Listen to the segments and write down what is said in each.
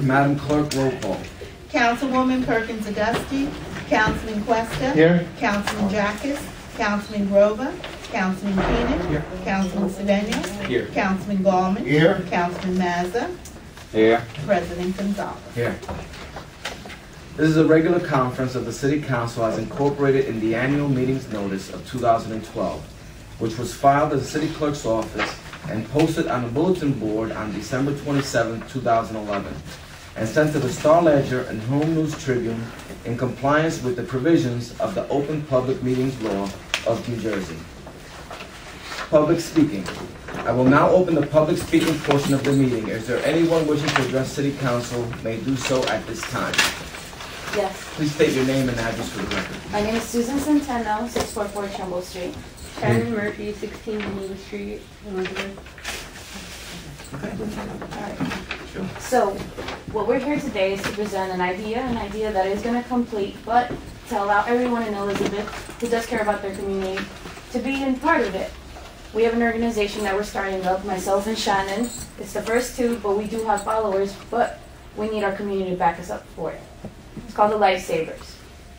Madam Clerk, roll call. Councilwoman Perkins Auguste, Councilman Questa, Here. Councilman Jackas, Councilman Grover, Councilman Keenan, Here. Councilman Sedeño, Here. Councilman Gallman, Here. Councilman Mazza, Here. President Gonzalez. Here. This is a regular conference of the City Council as incorporated in the annual meetings notice of 2012, which was filed at the City Clerk's office and posted on the bulletin board on December 27, 2011, and sent to the Star Ledger and Home News Tribune in compliance with the provisions of the Open Public Meetings Law of New Jersey. Public speaking. I will now open the public speaking portion of the meeting. Is there anyone wishing to address City Council may do so at this time. Yes. Please state your name and address for the record. My name is Susan Centeno, 644 Trumbull Street. Shannon Murphy, 16 Main Street, Elizabeth. Alright. So, what we're here today is to present an idea that is going to complete, but to allow everyone in Elizabeth who does care about their community to be in part of it. We have an organization that we're starting up, myself and Shannon. It's the first two, but we do have followers, but we need our community to back us up for it. It's called the Lifesavers.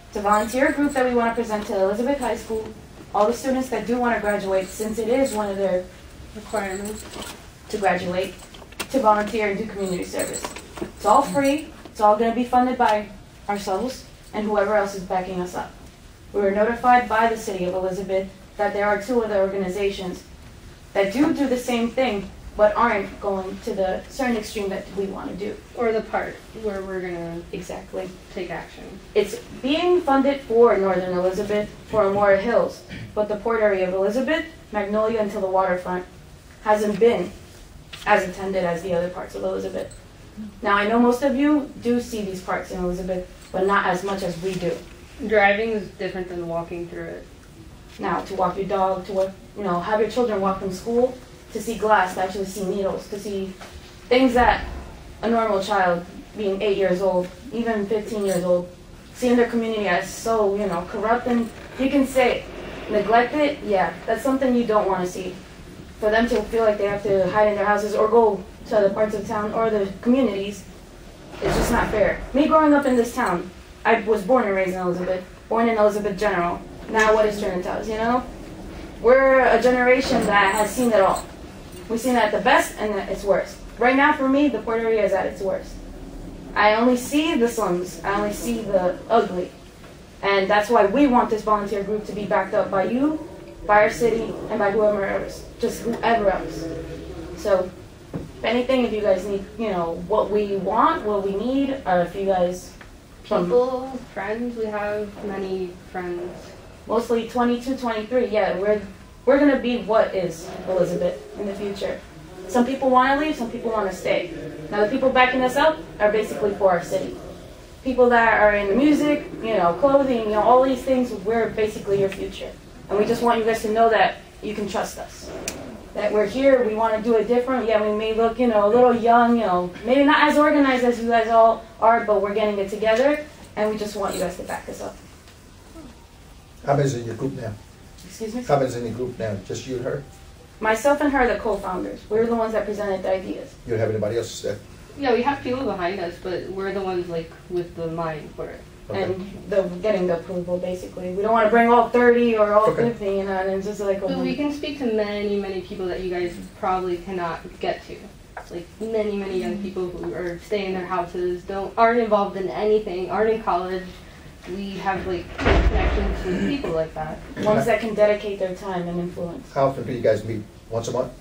It's a volunteer group that we want to present to Elizabeth High School, all the students that do want to graduate, since it is one of their requirements to graduate, to volunteer and do community service. It's all free. It's all going to be funded by ourselves and whoever else is backing us up. We were notified by the City of Elizabeth that there are two other organizations that do the same thing, but aren't going to the certain extreme that we want to do. Or the part where we're going to exactly take action. It's being funded for Northern Elizabeth, for Amora Hills, but the port area of Elizabeth, Magnolia until the waterfront, hasn't been as attended as the other parts of Elizabeth. Now, I know most of you do see these parks in Elizabeth, but not as much as we do. Driving is different than walking through it. Now, to walk your dog, to have your children walk from school, to see glass, to actually see needles, to see things that a normal child, being 8 years old, even 15 years old, seeing their community as so, corrupt, and you can say neglected, yeah, that's something you don't want to see. For them to feel like they have to hide in their houses or go to other parts of town or the communities, it's just not fair. Me growing up in this town, I was born and raised in Elizabeth, born in Elizabeth General. Now what is Trinidad, We're a generation that has seen it all. We've seen it at the best and at its worst. Right now, for me, the port area is at its worst. I only see the slums. I only see the ugly. And that's why we want this volunteer group to be backed up by you, by our city, and by whoever else, just whoever else. So, if anything, if you guys need, what we want, what we need, or if you guys... People, friends, we have many friends. Mostly 22, 23, yeah, we're going to be what is Elizabeth in the future. Some people want to leave, some people want to stay. Now the people backing us up are basically for our city. People that are in music, clothing, all these things, we're basically your future. And we just want you guys to know that you can trust us. That we're here, we want to do it different. Yeah, we may look, a little young, maybe not as organized as you guys all are, but we're getting it together, and we just want you guys to back us up. How many's in your group now? Excuse me? How many's in your group now? Just you and her? Myself and her are the co-founders. We're the ones that presented the ideas. You don't have anybody else to say? Yeah, we have people behind us, but we're the ones with the mind for it. Okay. And getting the approval, basically. We don't want to bring all 30 or all 50, and it's just like... But we can speak to many, many people that you guys probably cannot get to. Like many, many young people who are staying in their houses, aren't involved in anything, aren't in college. We have connections with people like that. Ones that can dedicate their time and influence. How often do you guys meet? Once a month?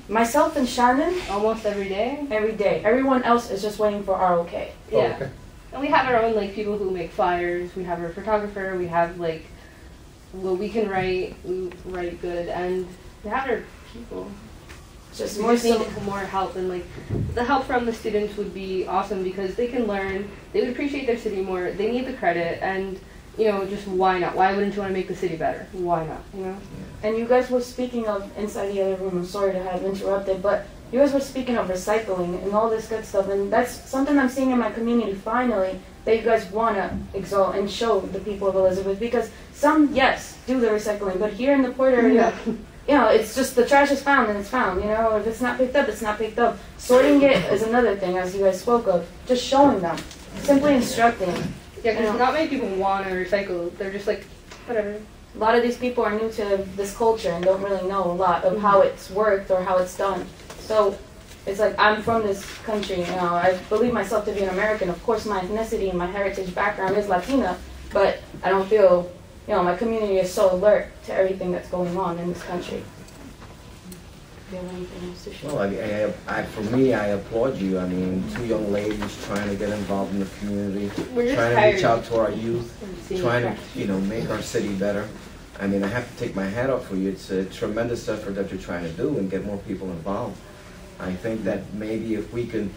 Myself and Shannon. Almost every day. Every day. Everyone else is just waiting for our okay. Oh, Yeah. okay. And we have our own people who make flyers. We have our photographer. We have we can write. We write good, and we have our people. Just we just need more help, and the help from the students would be awesome because they can learn. They would appreciate their city more. They need the credit, and just why not? Why wouldn't you want to make the city better? Why not? And you guys were speaking of inside the other room. I'm sorry to have interrupted, but you guys were speaking of recycling and all this good stuff, and that's something I'm seeing in my community finally, that you guys want to exalt and show the people of Elizabeth, because some, yes, do the recycling, but here in the port area, you know, it's just the trash is found and it's found, you know, if it's not picked up, it's not picked up. Sorting it is another thing, as you guys spoke of, just showing them, simply instructing. Yeah, because not many people want to recycle. They're just like, whatever. A lot of these people are new to this culture and don't really know a lot of how it's worked or how it's done. So it's like, I'm from this country, you know, I believe myself to be an American. Of course, my ethnicity and my heritage background is Latina, but I don't feel, you know, my community is so alert to everything that's going on in this country. Do you have anything else to share? Well, for me, I applaud you. I mean, 2 young ladies trying to get involved in the community, We're just trying to tired reach out to our youth, of seeing trying trash. to, you know, make our city better. I mean, I have to take my hat off for you. It's a tremendous effort that you're trying to do and get more people involved. I think that maybe if we can,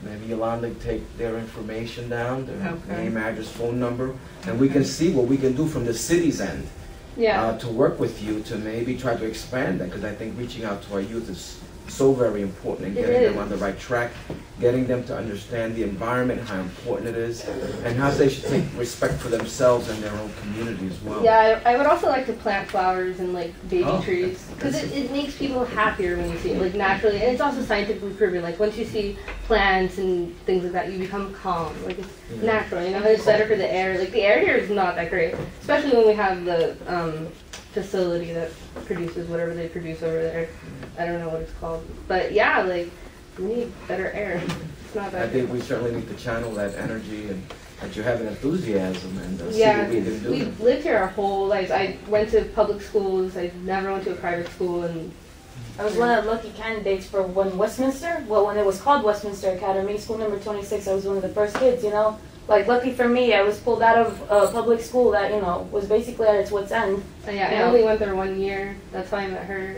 maybe Yolanda take their information down, their name, address, phone number, and we can see what we can do from the city's end. Yeah. To work with you to maybe try to expand that, because I think reaching out to our youth is so very important and It getting them is. on the right track, getting them to understand the environment, how important it is, and how they should take respect for themselves and their own community as well. Yeah, I would also like to plant flowers and like baby Oh, trees because that's- it makes people happier when you see it like naturally, and it's also scientifically proven. Like once you see plants and things like that, you become calm. Like it's Yeah. natural, you know. And it's better for the air. Like the air here is not that great, especially when we have the facility that produces whatever they produce over there. I don't know what it's called, but yeah, like we need better air. It's not I that think good. we certainly need to channel that energy and that you have an enthusiasm and see Yeah, what we can do. we've lived here our whole lives. I went to public schools. I never went to a private school, and I was one of the lucky candidates for when when it was called Westminster Academy, school number 26, I was one of the first kids, you know. Like, lucky for me, I was pulled out of a public school that, you know, was basically at its wit's end. yeah, Yeah. I only went there 1 year. That's how I met her,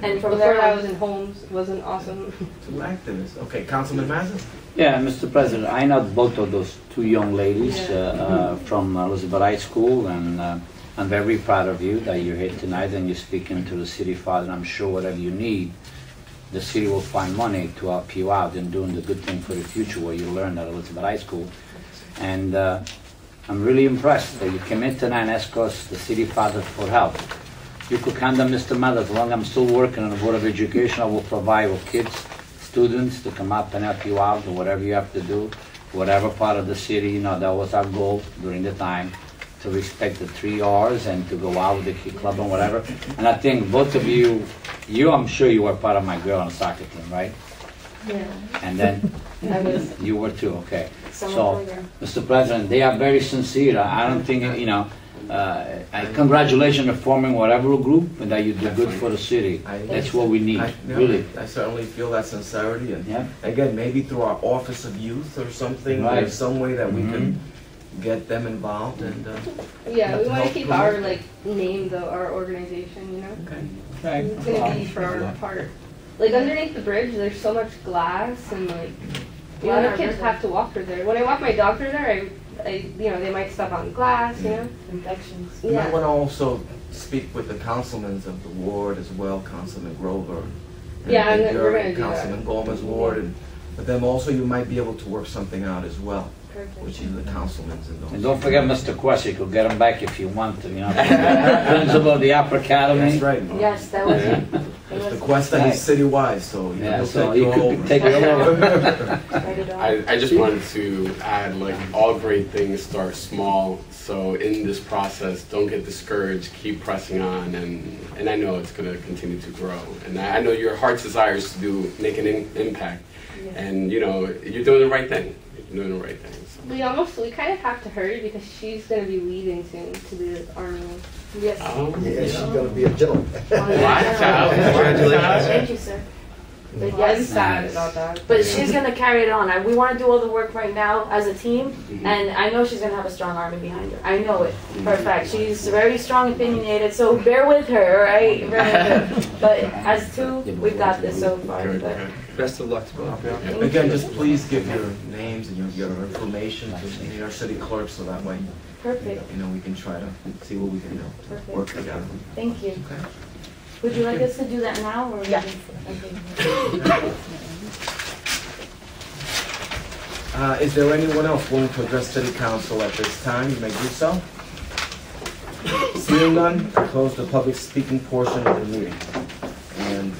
And from before there that I on, was in Holmes. It wasn't awesome. 2 activists. Okay, Councilman Mazza? Yeah, Mr. President, I know both of those 2 young ladies from Elizabeth High School, and I'm very proud of you that you're here tonight and you're speaking to the city father. I'm sure whatever you need, the city will find money to help you out in doing the good thing for the future, what you learned at Elizabeth High School. And I'm really impressed that you came in tonight and asked us, the city father, for help. You could count on Mr. Mother. As long as I'm still working on the Board of Education, I will provide with kids, students to come up and help you out, or whatever you have to do, whatever part of the city. You know, that was our goal during the time, to respect the 3 R's and to go out with the kid club and whatever. And I think both of you, I'm sure you were part of my girl on soccer team, right? yeah, And then I was you were too, okay. summer So, program. Mr. President, they are very sincere. I don't think, you know, congratulations on forming whatever group and that you do good for the city. That's what we need, really. I certainly feel that sincerity, and Yeah. again, maybe through our Office of Youth or something, Right. there's some way that we Mhm. can get them involved and, Yeah, we want to help keep promote. our like name though, our organization. You know, okay. it's gonna be for our part. Like underneath the bridge, there's so much glass and like. A lot of kids have to walk through there. When I walk my dog through there, you know, they might step on glass, you know. Infections. You might Yeah. want to also speak with the councilmen of the ward as well, Councilman Grover. and Yeah, and your we're gonna do that. Councilman Gomez Ward, and but then also you might be able to work something out as well, Perfect. which is the councilmen's and those. And don't forget Mr. Quest, you could get him back if you want to, you know. Principal of the Upper Academy. That's right. Yes, that was it. It Mr. was Cuesta, he's citywide, so you know, Yeah, he'll so take you you all could over. take it all over. right it on. I just wanted to add, like, all great things start small. So in this process, don't get discouraged. Keep pressing on, and I know it's going to continue to grow. And I know your heart's desire is to make an impact. Yeah. And you know, you're doing the right thing. You're doing the right thing. So. We kind of have to hurry because she's gonna be leaving soon to the army. Yes. Yeah, she's gonna be a general. Watch out. Congratulations. Thank you, sir. But I'm yes, sad about that. but she's gonna carry it on. We want to do all the work right now as a team, and I know she's gonna have a strong army behind her. I know it for a fact. She's very strong, opinionated. So bear with her, all right? Bear with her. But as two, we've got this so far. Good, But good. Best of luck to both of you. Again, just please give your names and your information to our city clerk, so that way, perfect. you know, we can try to see what we can do, work Perfect. together. Thank you. Okay. Would you like us to do that now, or? Yeah. Okay. Is there anyone else willing to address city council at this time? You may do so. Seeing none, I close the public speaking portion of the meeting. And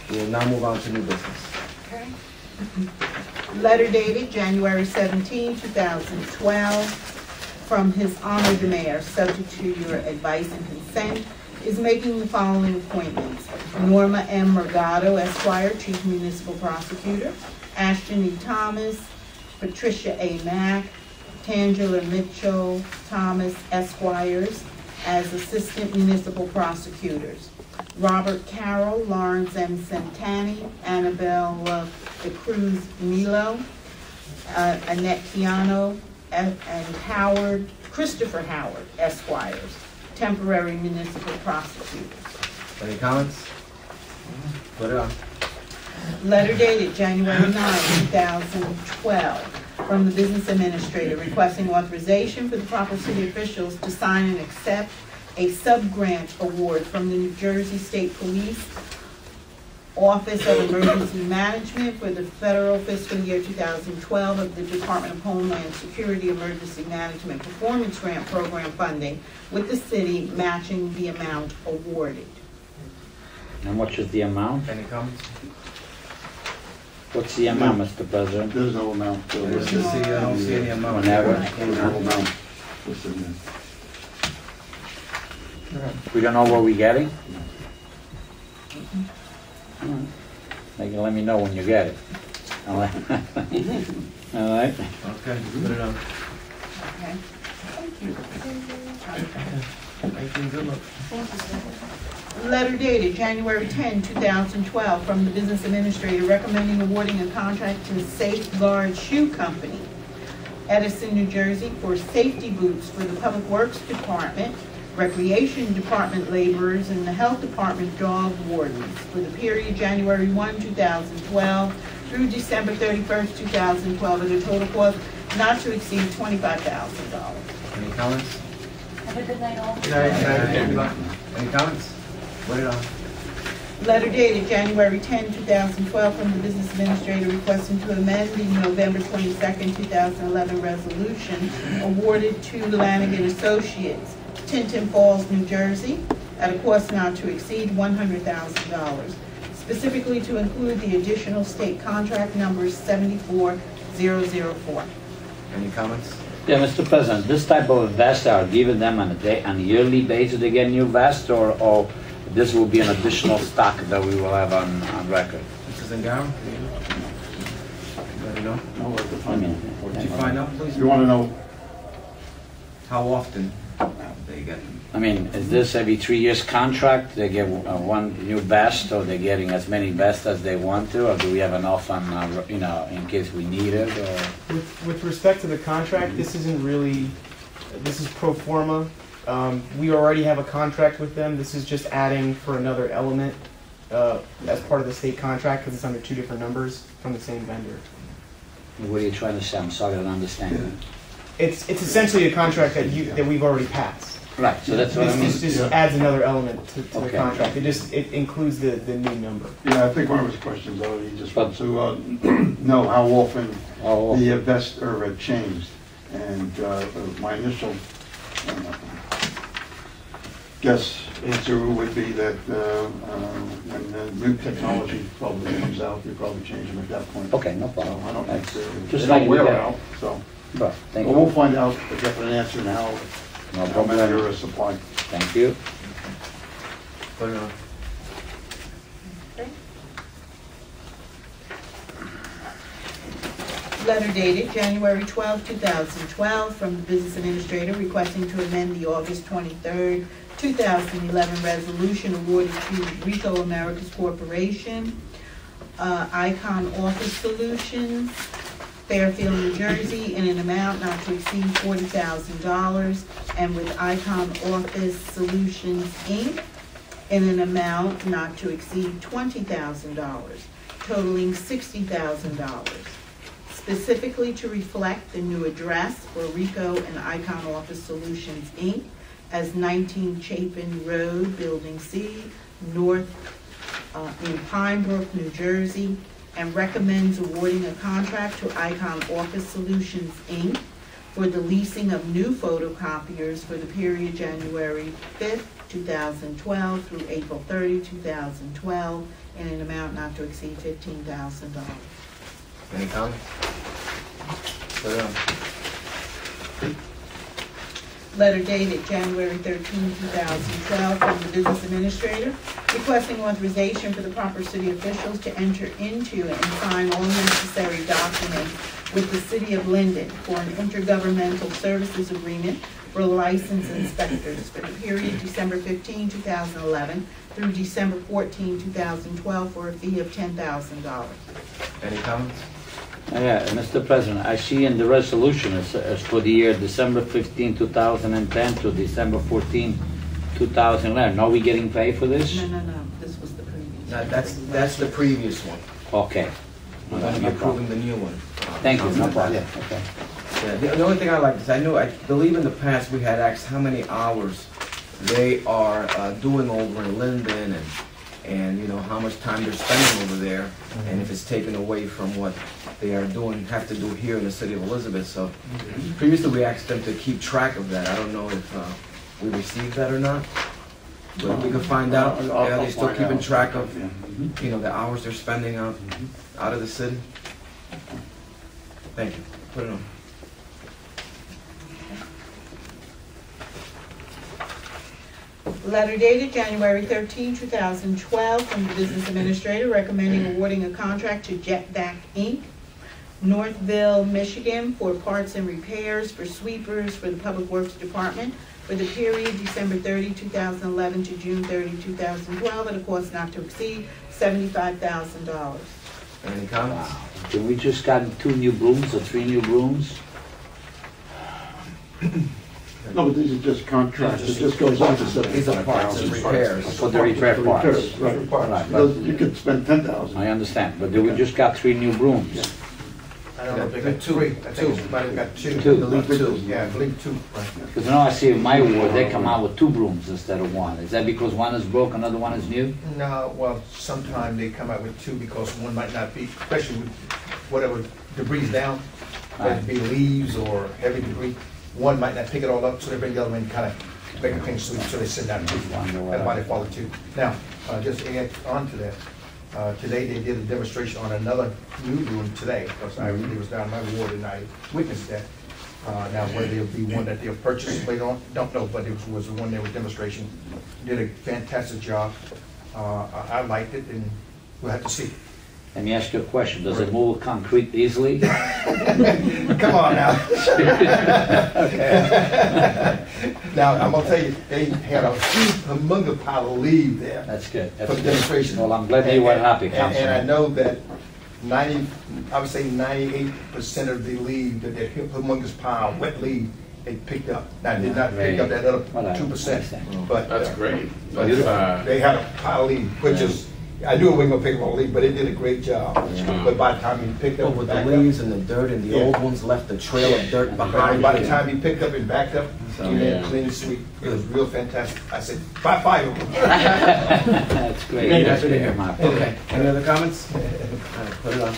we will now move on to new business. Okay. Letter dated January 17, 2012, from His Honor the Mayor, subject to your advice and consent, is making the following appointments. Norma M. Morgado, Esquire, Chief Municipal Prosecutor. Ashton E. Thomas, Patricia A. Mack, Tangela Mitchell Thomas, Esquires, as Assistant Municipal Prosecutors. Robert Carroll, Lawrence M. Santani, Annabelle De Cruz Milo, Annette Piano, and Christopher Howard, Esquires, temporary municipal prosecutors. Any comments? Put it on. Letter dated January 9, 2012, from the Business Administrator requesting authorization for the proper city officials to sign and accept a sub-grant award from the New Jersey State Police Office of Emergency Management for the federal fiscal year 2012 of the Department of Homeland Security Emergency Management Performance Grant Program funding, with the city matching the amount awarded. And what is the amount? Any comments? What's the amount, Mr. President? There's no amount. I don't see any amount. Whenever. There's no amount. What's in there? We don't know what we're getting? Maybe let me know when you get it. All right? All right? Okay, put it on. Okay. Thank you, good luck. Letter dated January 10, 2012, from the Business Administrator recommending awarding a contract to Safeguard Shoe Company, Edison, New Jersey, for safety boots for the Public Works Department, Recreation Department laborers, and the Health Department dog wardens for the period January 1, 2012 through December 31st, 2012, at a total cost not to exceed $25,000. Any comments? Have a good night, all. Any comments? Put it on. Letter dated January 10, 2012, from the Business Administrator requesting to amend the November 22nd, 2011 resolution awarded to Lanigan Associates, Tinton Falls, New Jersey, at a cost not to exceed $100,000, specifically to include the additional state contract number 74004. Any comments? Yeah, Mr. President, this type of vest are given them on a yearly basis they get new vest, or this will be an additional stock that we will have on record? Mr. Zangaro? Let me know. No, what the I fund. mean, Did you find out, please? You want to know? How often they get them? I mean, is this every 3 years contract? They get one new vest, or they're getting as many vests as they want to, or do we have enough on, in case we need it? Or? With respect to the contract, this isn't really, this is pro forma. We already have a contract with them. This is just adding for another element as part of the state contract, because it's under two different numbers from the same vendor. What are you trying to say? I'm sorry, I don't understand. It's essentially a contract that we've already passed. Right, so that's what I mean. This just adds another element to the Okay. contract. It includes the new number. Yeah, I think one of his questions, he just wants to know how often the vests are changed. And my initial answer would be that when the new technology probably comes out, we probably change them at that point. Okay, no problem. So I don't think Just they don't like wear we it got- out. So But, thank but you. we'll find out a definite answer now. No How many problem. are supplied? Thank you. Put it on. Letter dated January 12, 2012, from the Business Administrator requesting to amend the August 23, 2011 resolution awarded to Rico Americas Corporation, Icon Office Solutions, Fairfield, New Jersey, in an amount not to exceed $40,000, and with Icon Office Solutions, Inc., in an amount not to exceed $20,000, totaling $60,000. Specifically to reflect the new address for Rico and Icon Office Solutions, Inc., as 19 Chapin Road, Building C, North in Pine Brook, New Jersey, and recommends awarding a contract to Icon Office Solutions, Inc. for the leasing of new photocopiers for the period January 5th, 2012 through April 30, 2012, in an amount not to exceed $15,000. Any comments? Put it on. Letter dated January 13, 2012, from the Business Administrator, requesting authorization for the proper city officials to enter into and sign all necessary documents with the City of Linden for an intergovernmental services agreement for licensed inspectors for the period December 15, 2011 through December 14, 2012, for a fee of $10,000. Any comments? Yeah, Mr. President, I see in the resolution it's for the year December 15, 2010 to December 14, 2011. Are we getting paid for this? No, this was the previous. No, that's the previous one. Okay. We're going to be approving the new one. Thank you, no problem. Yeah. Okay. Yeah, the only thing I like is I believe in the past we had asked how many hours they are doing over in Linden and you know how much time they're spending over there, and if it's taken away from what they are doing, have to do here in the city of Elizabeth. So previously we asked them to keep track of that. I don't know if we received that or not, but if we could find out, yeah, they're still keeping track of you know the hours they're spending out of the city. Thank you. Put it on. Letter dated January 13, 2012, from the Business Administrator, recommending awarding a contract to Jetback Inc., Northville, Michigan, for parts and repairs for sweepers for the Public Works Department for the period December 30, 2011 to June 30, 2012, at a cost not to exceed $75,000. Any comments? Can we just got 2 new brooms or 3 new brooms? No, but these are just contracts, it just goes on to These are parts and repairs. For the repair parts? Right. Right, but You could spend 10,000. I understand, but we just got 3 new brooms. I don't know if they got 3. I think you might have got 2. Two. I believe 2. Yeah, I believe 2. Because now I see in my ward, they come out with 2 brooms instead of 1. Is that because one is broke, another one is new? No, well, sometimes they come out with 2 because one might not be, especially with whatever debris down, whether it be leaves or heavy debris. One might not pick it all up, so they bring the other one and kind of make a clean sweep, so they send out 2. That's why they follow 2. Now, just to add on to that, today they did a demonstration on another new room today, because I really was down in my ward and I witnessed that. Now, whether it'll be one that they'll purchase later on, don't know, but it was the one there with demonstration. Did a fantastic job. I liked it, and we'll have to see. Let me ask you a question. Does it move concrete easily? Come on now. Now, I'm going to tell you, they had a humongous pile of leaves there. That's good. For That's the good. demonstration. Well, I'm glad you were happy, And I Councilman. know that I would say 98% of the leaves, that humongous pile, wet leaf, they picked up. Now, I did not pick up that other Well, I 2%, understand. but That's great. but, That's, they had a pile of leaves, which is, I knew we weren't gonna pick up all the leaves, but it did a great job. But by the time he picked But up, with the backed leaves and the dirt and the Yeah. old ones left a trail of dirt up, behind by the it. time he picked up and backed up, So, he made a yeah. clean sweep. It was real fantastic. I said, buy 5 of them. That's great. Yeah, That's that's good, good. Mark. Okay, any other comments? All right, put it on.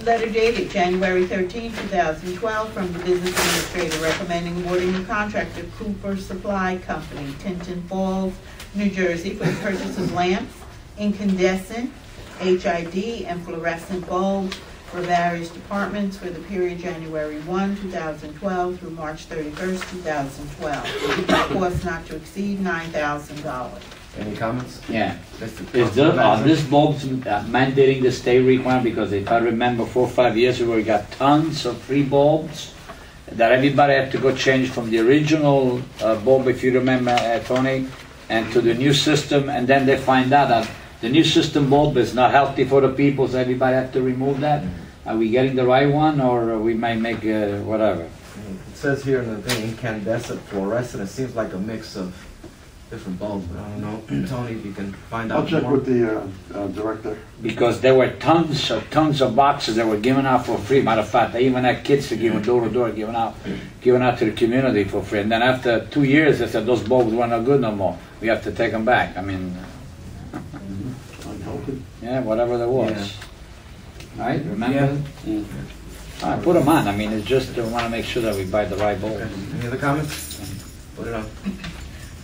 Letter dated January 13, 2012, from the Business Administrator, recommending awarding a contract to Cooper Supply Company, Tinton Falls, New Jersey, for the purchase of lamps, incandescent, HID, and fluorescent bulbs for various departments for the period January 1, 2012 through March 31, 2012. Cost not to exceed $9,000. Any comments? Yeah. Mr. Are these bulbs mandating the state requirement? Because if I remember 4 or 5 years ago, we got tons of free bulbs that everybody had to go change from the original bulb, if you remember, Tony, and to the new system, and then they find out that the new system bulb is not healthy for the people, so everybody have to remove that. Are we getting the right one, or we might make whatever? It says here in the thing, incandescent, fluorescent. It seems like a mix of different bulbs, but I don't know. Tony, if you can find out I'll check more. with the director. Because there were tons of boxes that were given out for free. Matter of fact, they even had kids to give them door to door, giving out to the community for free. And then after 2 years, they said those bulbs were not good no more. We have to take them back. I mean, Unhealthy. yeah, whatever there was. Right? Remember? Yeah. Yeah. All right, put them on. I mean, it's just, we want to make sure that we buy the right bulb. Okay. Any other comments? Put it on.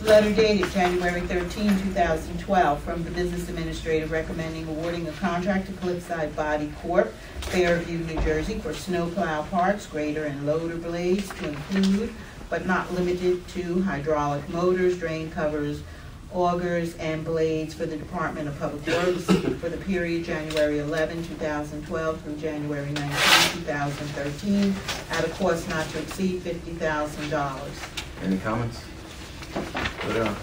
Letter dated January 13, 2012, from the Business Administrator recommending awarding a contract to Cliffside Body Corp., Fairview, New Jersey, for snowplow parts, grader and loader blades to include, but not limited to, hydraulic motors, drain covers, augers, and blades for the Department of Public Works for the period January 11, 2012 through January 19, 2013, at a cost not to exceed $50,000. Any comments? Put it on.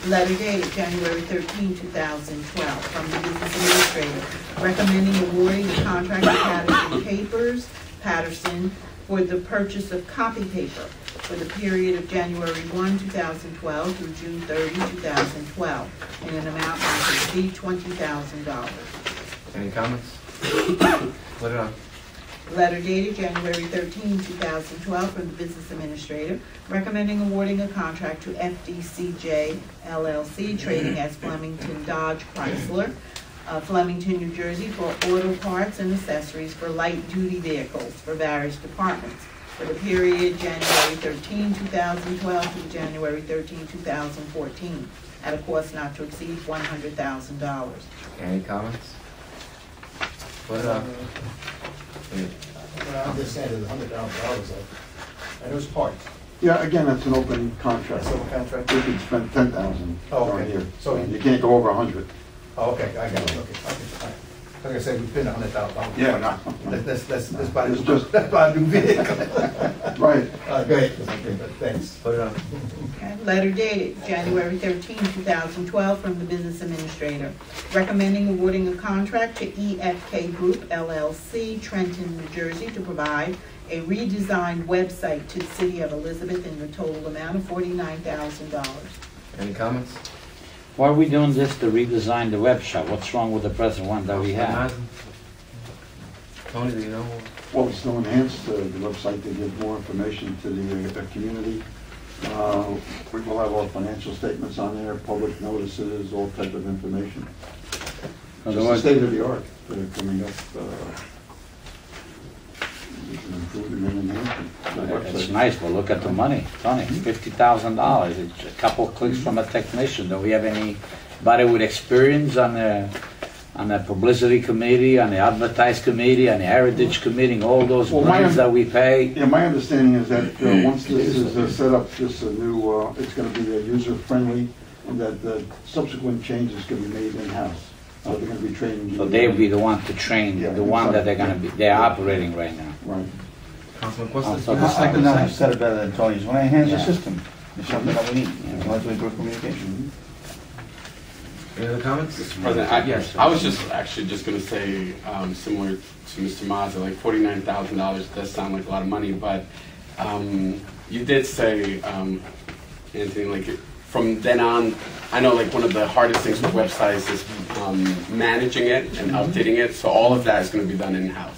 Letter dated January 13, 2012, from the Business Administrator recommending awarding the contract to Patterson for the purchase of copy paper for the period of January 1, 2012 through June 30, 2012, in an amount not to exceed $20,000. Any comments? Put it on. Letter dated January 13, 2012, from the Business Administrator recommending awarding a contract to FDCJ LLC, trading as Flemington Dodge Chrysler, Flemington, New Jersey, for auto parts and accessories for light-duty vehicles for various departments for the period January 13, 2012 to January 13, 2014, at a cost not to exceed $100,000. Any comments? Put it on. Well, I'm just saying there's $100,000 and those parts. Yeah, again, that's an open contract. That's a contract. You can spend 10,000 Oh, per okay. year. So You can't go over 100. Oh, okay, I got it, okay. All right. Like I said, we spend $100,000. Yeah, no. Let's buy It's this, just- let's buy a new vehicle. Right. Go ahead, okay, thanks. Put it on. Okay. Letter dated January 13, 2012, from the Business Administrator recommending awarding a contract to EFK Group LLC, Trenton, New Jersey, to provide a redesigned website to the City of Elizabeth in the total amount of $49,000. Any comments? Why are we doing this to redesign the web shop? What's wrong with the present one that we have? Tony, do you know? Well, it's to enhance the website to give more information to the community. We will have our financial statements on there, public notices, all type of information. Just the state of the art coming up. An improvement and enhancement. to the It's website. nice, but look at the money, Tony, $50,000. It's a couple of clicks from a technician. Do we have anybody with experience on the publicity committee, on the advertise committee, on the heritage committee, all those Well, monies that we pay? Yeah, my understanding is that once this is set up, just a new, it's going to be user-friendly, and that the subsequent changes can be made in-house. They're going to be training. So they'll be the one to train, Yeah, the one that they're operating right now. Right. Councilman Questa? Also, you have I could something not to have say? said it better than Tony's. When I enhance the Yeah. system, it's something that we need. We want to improve communication. Any other comments? Mr. President, Yes. I was just actually just going to say, similar to Mr. Mazza, like $49,000 does sound like a lot of money, but you did say, Anthony, like from then on, I know like one of the hardest things with websites is managing it and updating it, so all of that is going to be done in-house.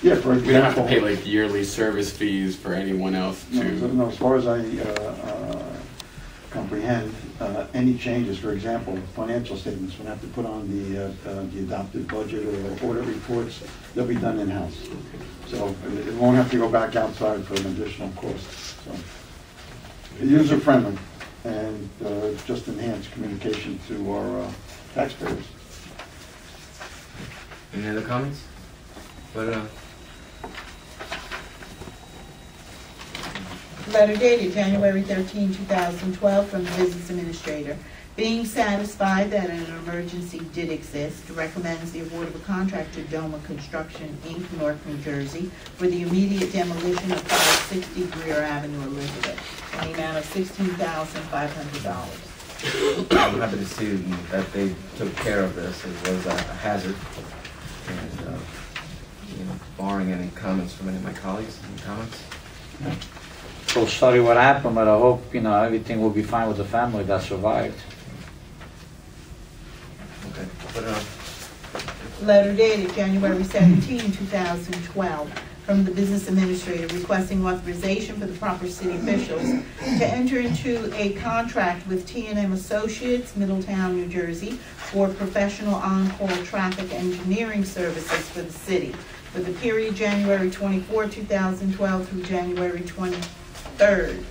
Yeah, for example. We don't have to pay like yearly service fees for anyone else to. No, as far as I comprehend, any changes, for example, financial statements, we'll have to put on the adopted budget or audit reports, they'll be done in-house. So it won't have to go back outside for an additional cost. So user-friendly and just enhance communication to our taxpayers. Any other comments? Put it on. Letter dated January 13, 2012, from the Business Administrator, being satisfied that an emergency did exist, recommends the award of a contract to Doma Construction, Inc., North New Jersey, for the immediate demolition of 560 Greer Avenue, Elizabeth, in the amount of $16,500. I'm happy to see that they took care of this. It was a hazard. And, barring any comments from any of my colleagues, any comments? So sorry what happened, but I hope, everything will be fine with the family that survived. Okay, put it on. Letter dated January 17, 2012, from the Business Administrator requesting authorization for the proper city officials to enter into a contract with T&M Associates, Middletown, New Jersey, for professional on-call traffic engineering services for the city for the period January 24, 2012 through January 23rd,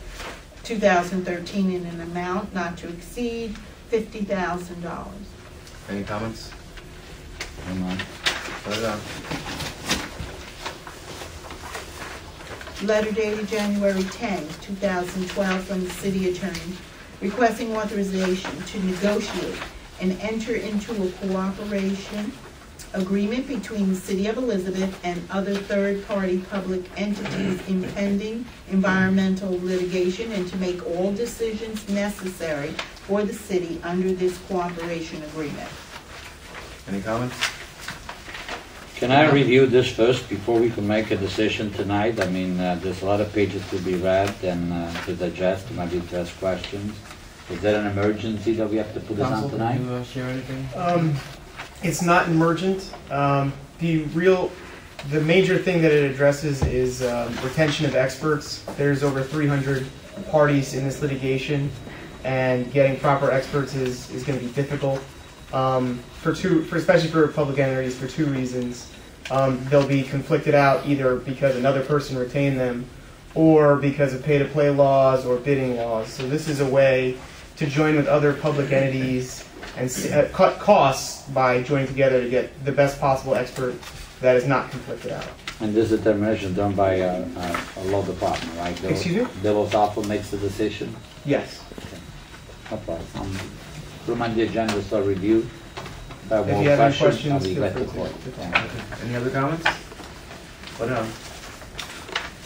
2013 in an amount not to exceed $50,000. Any comments? Put it on. Letter dated January 10, 2012 from the city attorney requesting authorization to negotiate and enter into a cooperation agreement between the City of Elizabeth and other third-party public entities in pending environmental litigation and to make all decisions necessary for the city under this cooperation agreement. Any comments? Can I review this first before we can make a decision tonight? I mean, there's a lot of pages to be read and to digest, maybe to ask questions. Is there an emergency that we have to put this on Council, tonight? can you share anything? It's not emergent. The major thing that it addresses is retention of experts. There's over 300 parties in this litigation, and getting proper experts is going to be difficult. Especially for public entities, for two reasons. They'll be conflicted out either because another person retained them, or because of pay-to-play laws or bidding laws. So this is a way to join with other public entities and cut costs by joining together to get the best possible expert that is not conflicted out. And this determination done by a law department, right? Excuse me? Devil's Office makes the decision? Yes. No problem. Put them on the agenda for review. If I have If more you have any questions, I'll questions, be glad feel to free call. to Any other comments? Put it on.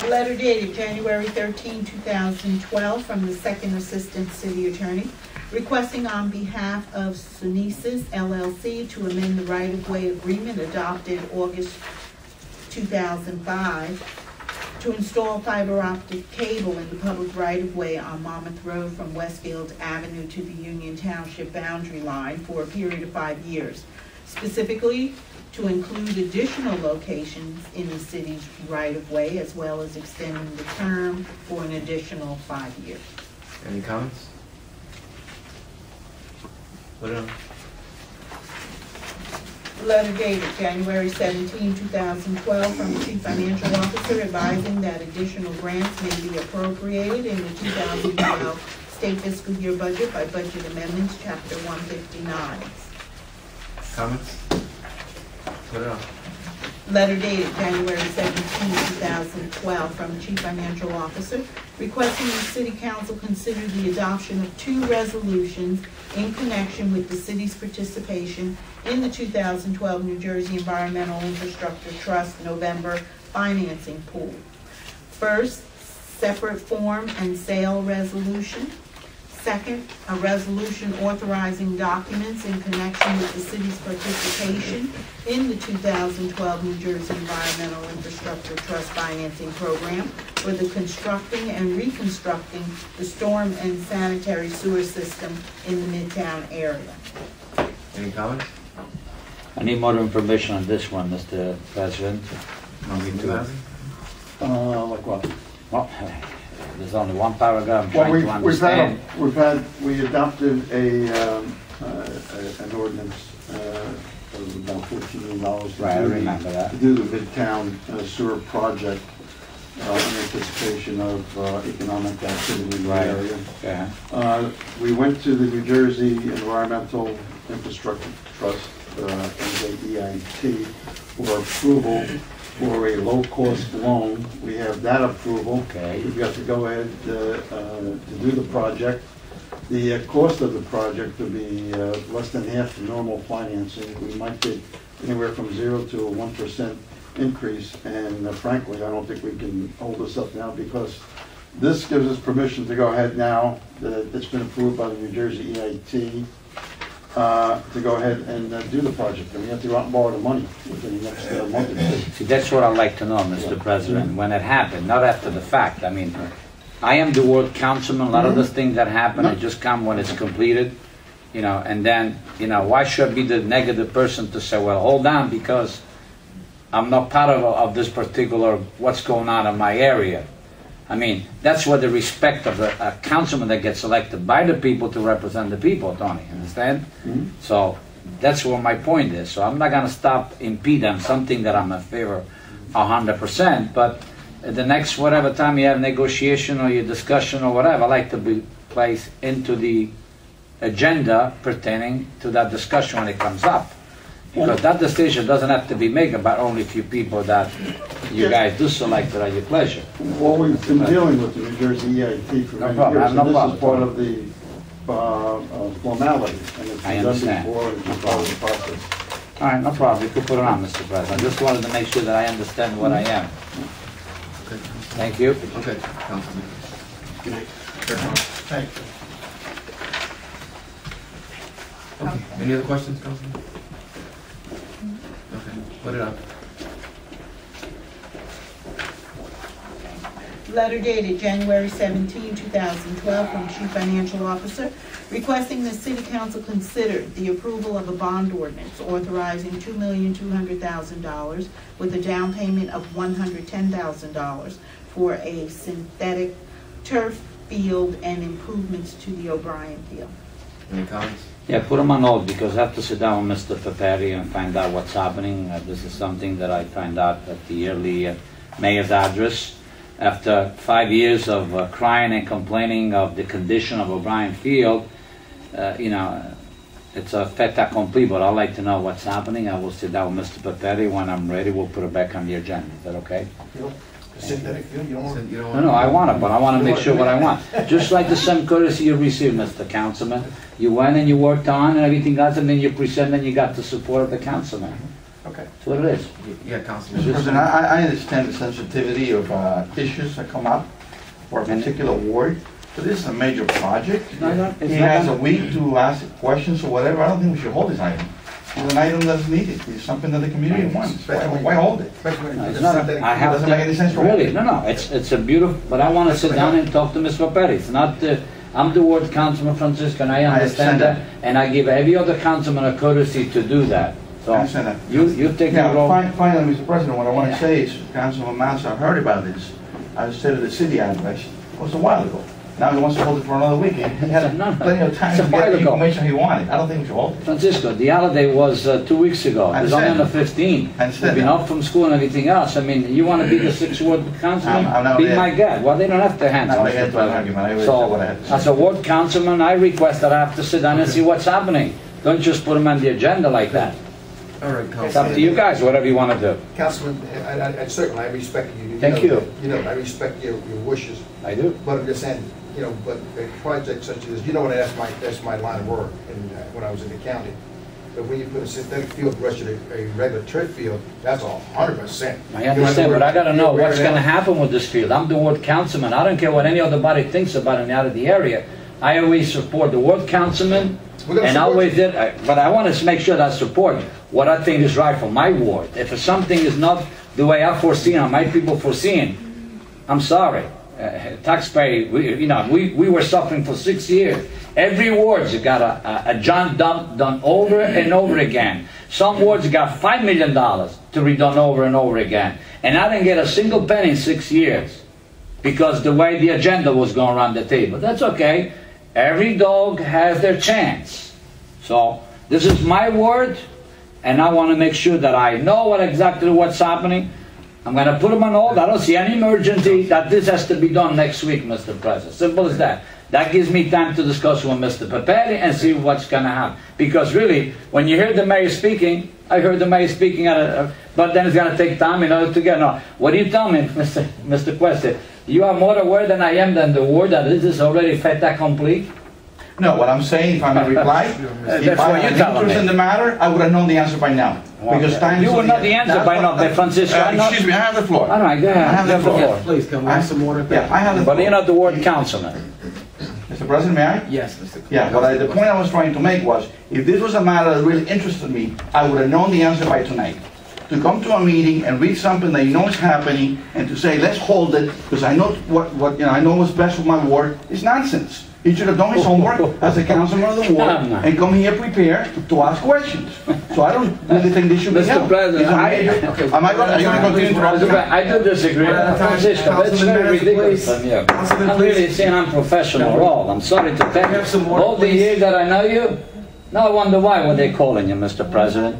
Letter dated January 13, 2012 from the Second Assistant City Attorney requesting on behalf of Sunesis LLC to amend the right-of-way agreement adopted August 2005 to install fiber optic cable in the public right-of-way on Monmouth Road from Westfield Avenue to the Union Township boundary line for a period of 5 years, specifically to include additional locations in the city's right-of-way, as well as extending the term for an additional 5 years. Any comments? Put it on. Letter dated January 17, 2012 from the Chief Financial Officer advising that additional grants may be appropriated in the 2012 state fiscal year budget by budget amendments, Chapter 159. Comments? Put it on. Letter dated January 17, 2012 from the Chief Financial Officer requesting the City Council consider the adoption of 2 resolutions in connection with the city's participation in the 2012 New Jersey Environmental Infrastructure Trust November financing pool. First, separate form and sale resolution. Second, a resolution authorizing documents in connection with the city's participation in the 2012 New Jersey Environmental Infrastructure Trust Financing Program for the constructing and reconstructing the storm and sanitary sewer system in the Midtown area. Any comments? I need more information on this one, Mr. President. Like what? Well, there's only one paragraph I'm Well, trying to understand. we adopted an ordinance of about $14 million Right, I remember that. to do the Midtown sewer project in anticipation of economic activity in the Right. area. Yeah. We went to the New Jersey Environmental Infrastructure Trust, NJEIT, for approval for a low-cost loan. We have that approval. Okay. We've got to go ahead to do the project. The cost of the project will be less than half the normal financing. We might get anywhere from 0 to a 1% increase, and frankly, I don't think we can hold this up now because this gives us permission to go ahead now that it's been approved by the New Jersey EIT to go ahead and do the project. And we have to go out and borrow the money within the next month or two. See, that's what I'd like to know, Mr. President, when it happened, not after the fact. I mean, I am the ward councilman. A lot of the things that happen, they just come when it's completed, you know, and then, you know, why should I be the negative person to say, well, hold on, because I'm not part of this particular, what's going on in my area. I mean, that's where the respect of a councilman that gets elected by the people to represent the people, Tony, understand? Mhm. So that's where my point is. So I'm not going to stop, impede on something that I'm in favor 100%, but the next whatever time you have negotiation or your discussion or whatever, I like to be placed into the agenda pertaining to that discussion when it comes up. Because that decision doesn't have to be made about only a few people that you guys do select at your pleasure. Well, we've been dealing with the New Jersey EIT for No many problem, years, no and this problem. is part of the formality, and it's I been done understand. before, and it's part of the process. All right, no problem, you can put it on, Mr. President. I just wanted to make sure that I understand what I am. Okay, Thank you. okay, Councilman. Good night. Thank you. Okay, any other questions, Councilman? Okay, put it up. Letter dated January 17, 2012, from Chief Financial Officer, requesting the City Council consider the approval of a bond ordinance authorizing $2,200,000 with a down payment of $110,000 for a synthetic turf field and improvements to the O'Brien Field. Any comments? Yeah, put them on hold because I have to sit down with Mr. Paperi and find out what's happening. This is something that I find out at the yearly mayor's address. After 5 years of crying and complaining of the condition of O'Brien Field, you know, it's a fait accompli, but I'd like to know what's happening. I will sit down with Mr. Paperi. When I'm ready, we'll put it back on the agenda. Is that okay? Synthetic fuel, you don't want You don't No, no, I want it, but I want to make sure what I want. Just like the same courtesy you received, Mr. Councilman. You went and you worked on and everything else, and then you present and you got the support of the councilman. Okay. That's what it is. Yeah, Councilman. Mr. President, I understand the sensitivity of issues that come up for a particular ward, but this is a major project. No, no, it's He not has a gonna- week to ask questions or whatever. I don't think we should hold this item. It's an item that's needed. It's something that the community wants. Why hold it? No, it's not a- I have Doesn't make any sense to, for me. really, no, it's a beautiful, but I want to sit down and talk to Mr. Paperi. It's not, I'm the ward councilman, Francisco, and I understand that, and I give every other councilman a courtesy to do that. So, I understand that. you take Yeah, the role. finally, Mr. President, what I want to say is, Councilman Massa heard about this. I said at the city address, it was a while ago. Now he wants to hold it for another week. He had No, no. plenty of time It's a to while get the ago. information he wanted. I don't think we should hold it. Francisco, the holiday was 2 weeks ago. I It was only on the understand. 15th. I understand We've been that. off from school and everything else. I mean, you want to be the sixth ward councilman? I'm not Be there. my guest. Well, they don't have to answer, Not there Mr. to President. argue, but I already said what I had to So, say. as a ward councilman, I request that I have to sit down and see what's happening. Don't just put them on the agenda like that. All right, It's Councilman. up to you guys, whatever you want to do. Councilman, I certainly, I respect you. Thank know you. that. You know, I respect your wishes, I do. but I'm just saying, you know, but a project such as this, you know what, that's my line of work, and when I was in the county. But when you put a synthetic field versus a regular turf field, that's 100%. I understand, but I gotta know what's gonna happen with this field. I'm the ward councilman. I don't care what any other body thinks about it out of the area. I always support the ward councilman, We're gonna and I support always did, but I wanna make sure that I support what I think is right for my ward. If something is not the way I foresee or my people foreseeing, I'm sorry. Taxpayer, we were suffering for 6 years. Every ward's got a John dump done over and over again. Some wards got $5 million to be done over and over again. And I didn't get a single penny in 6 years because the way the agenda was going around the table. That's okay. Every dog has their chance. So this is my word, and I want to make sure that I know exactly what's happening. I'm going to put them on hold. I don't see any emergency that this has to be done next week, Mr. President. Simple as that. That gives me time to discuss with Mr. Paperi and see what's going to happen. Because really, when you hear the mayor speaking, I heard the mayor speaking, but then it's going to take time in order to get. No, what do you tell me, Mr. Queste? You are more aware than I am than the word that this is already fait accompli? No, what I'm saying, if I may reply, if That's I what had you're telling interest me. in the matter, I would have known the answer by now. Because time You is will of know the answer by now, Francisco. I'm not- Excuse me, I have the floor. All right, go I have ahead. the floor. Please, can we have some order? Yeah, I have the floor. But you're not the ward councilman. Mr. President, may I? Yes, Mr. Yeah, the point I was trying to make was, if this was a matter that really interested me, I would have known the answer by tonight. To come to a meeting and read something that you know is happening, and to say, let's hold it, because I know I know what's best for my ward, is nonsense. He should have done his homework as a councilman of the ward and come here prepared to ask questions. So I don't really think this should be Mr. held. President, It's a major- are you going to continue to interrupt me? I do disagree. Francisco, that's Councilman very Manager, ridiculous please. from you. Councilman, I'm please. really saying unprofessional at all. I'm sorry to tell have some you. order, All the please? years that I know you, now I wonder why were they calling you, Mr. President?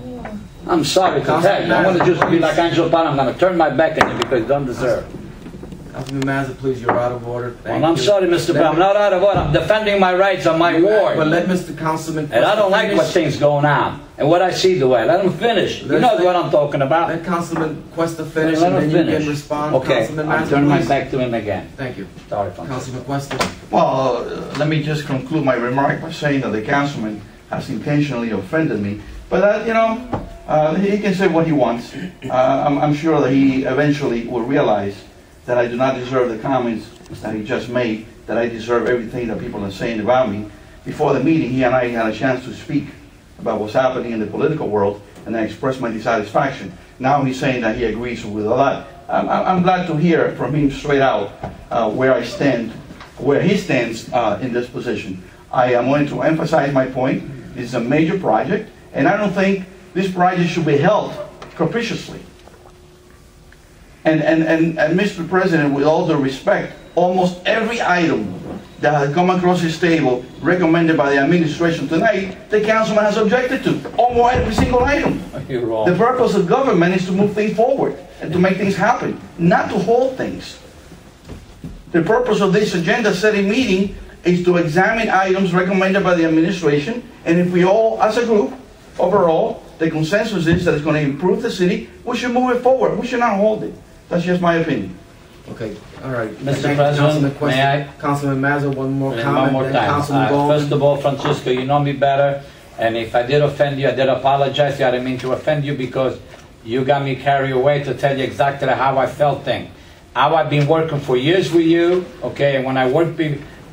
I'm sorry to tell you. I'm going to just be like Angelo Pan. I'm going to turn my back on you because you don't deserve it. Councilman Mazza, please, you're out of order. Thank Well, I'm you. sorry, Mr. Brown. I'm not out of order. I'm defending my rights on my ward. But let Mr. Councilman... And I don't like what things going on and what I see the way. Let him finish. You know what I'm talking about. Let Councilman Cuesta finish, Let and him then you finish. can respond. Okay, Councilman I'm Mazza, turning my please. back to him again. Thank you. Sorry, Francisco. Councilman Cuesta. Well, let me just conclude my remark by saying that the councilman has intentionally offended me. But, he can say what he wants. I'm sure that he eventually will realize that I do not deserve the comments that he just made, that I deserve everything that people are saying about me. Before the meeting, he and I had a chance to speak about what's happening in the political world, and I expressed my dissatisfaction. Now he's saying that he agrees with a lot. I'm glad to hear from him straight out where I stand, where he stands in this position. I am going to emphasize my point. This is a major project, and I don't think this project should be held capriciously. And Mr. President, with all due respect, almost every item that has come across his table recommended by the administration tonight, the councilman has objected to. Almost every single item. You're wrong. The purpose of government is to move things forward and to make things happen, not to hold things. The purpose of this agenda-setting meeting is to examine items recommended by the administration, and if we all, as a group, overall, the consensus is that it's going to improve the city, we should move it forward. We should not hold it. That's just my opinion. Okay, all right. Mr. Thank you, President, Councilman Cuesta. may I? Councilman Mazza, one more And comment. one more then time. Councilman Goldman. First of all, Francisco, you know me better, and if I did offend you, I did apologize. I didn't mean to offend you because you got me carried away to tell you exactly how I felt things. How I've been working for years with you, okay, and when I worked,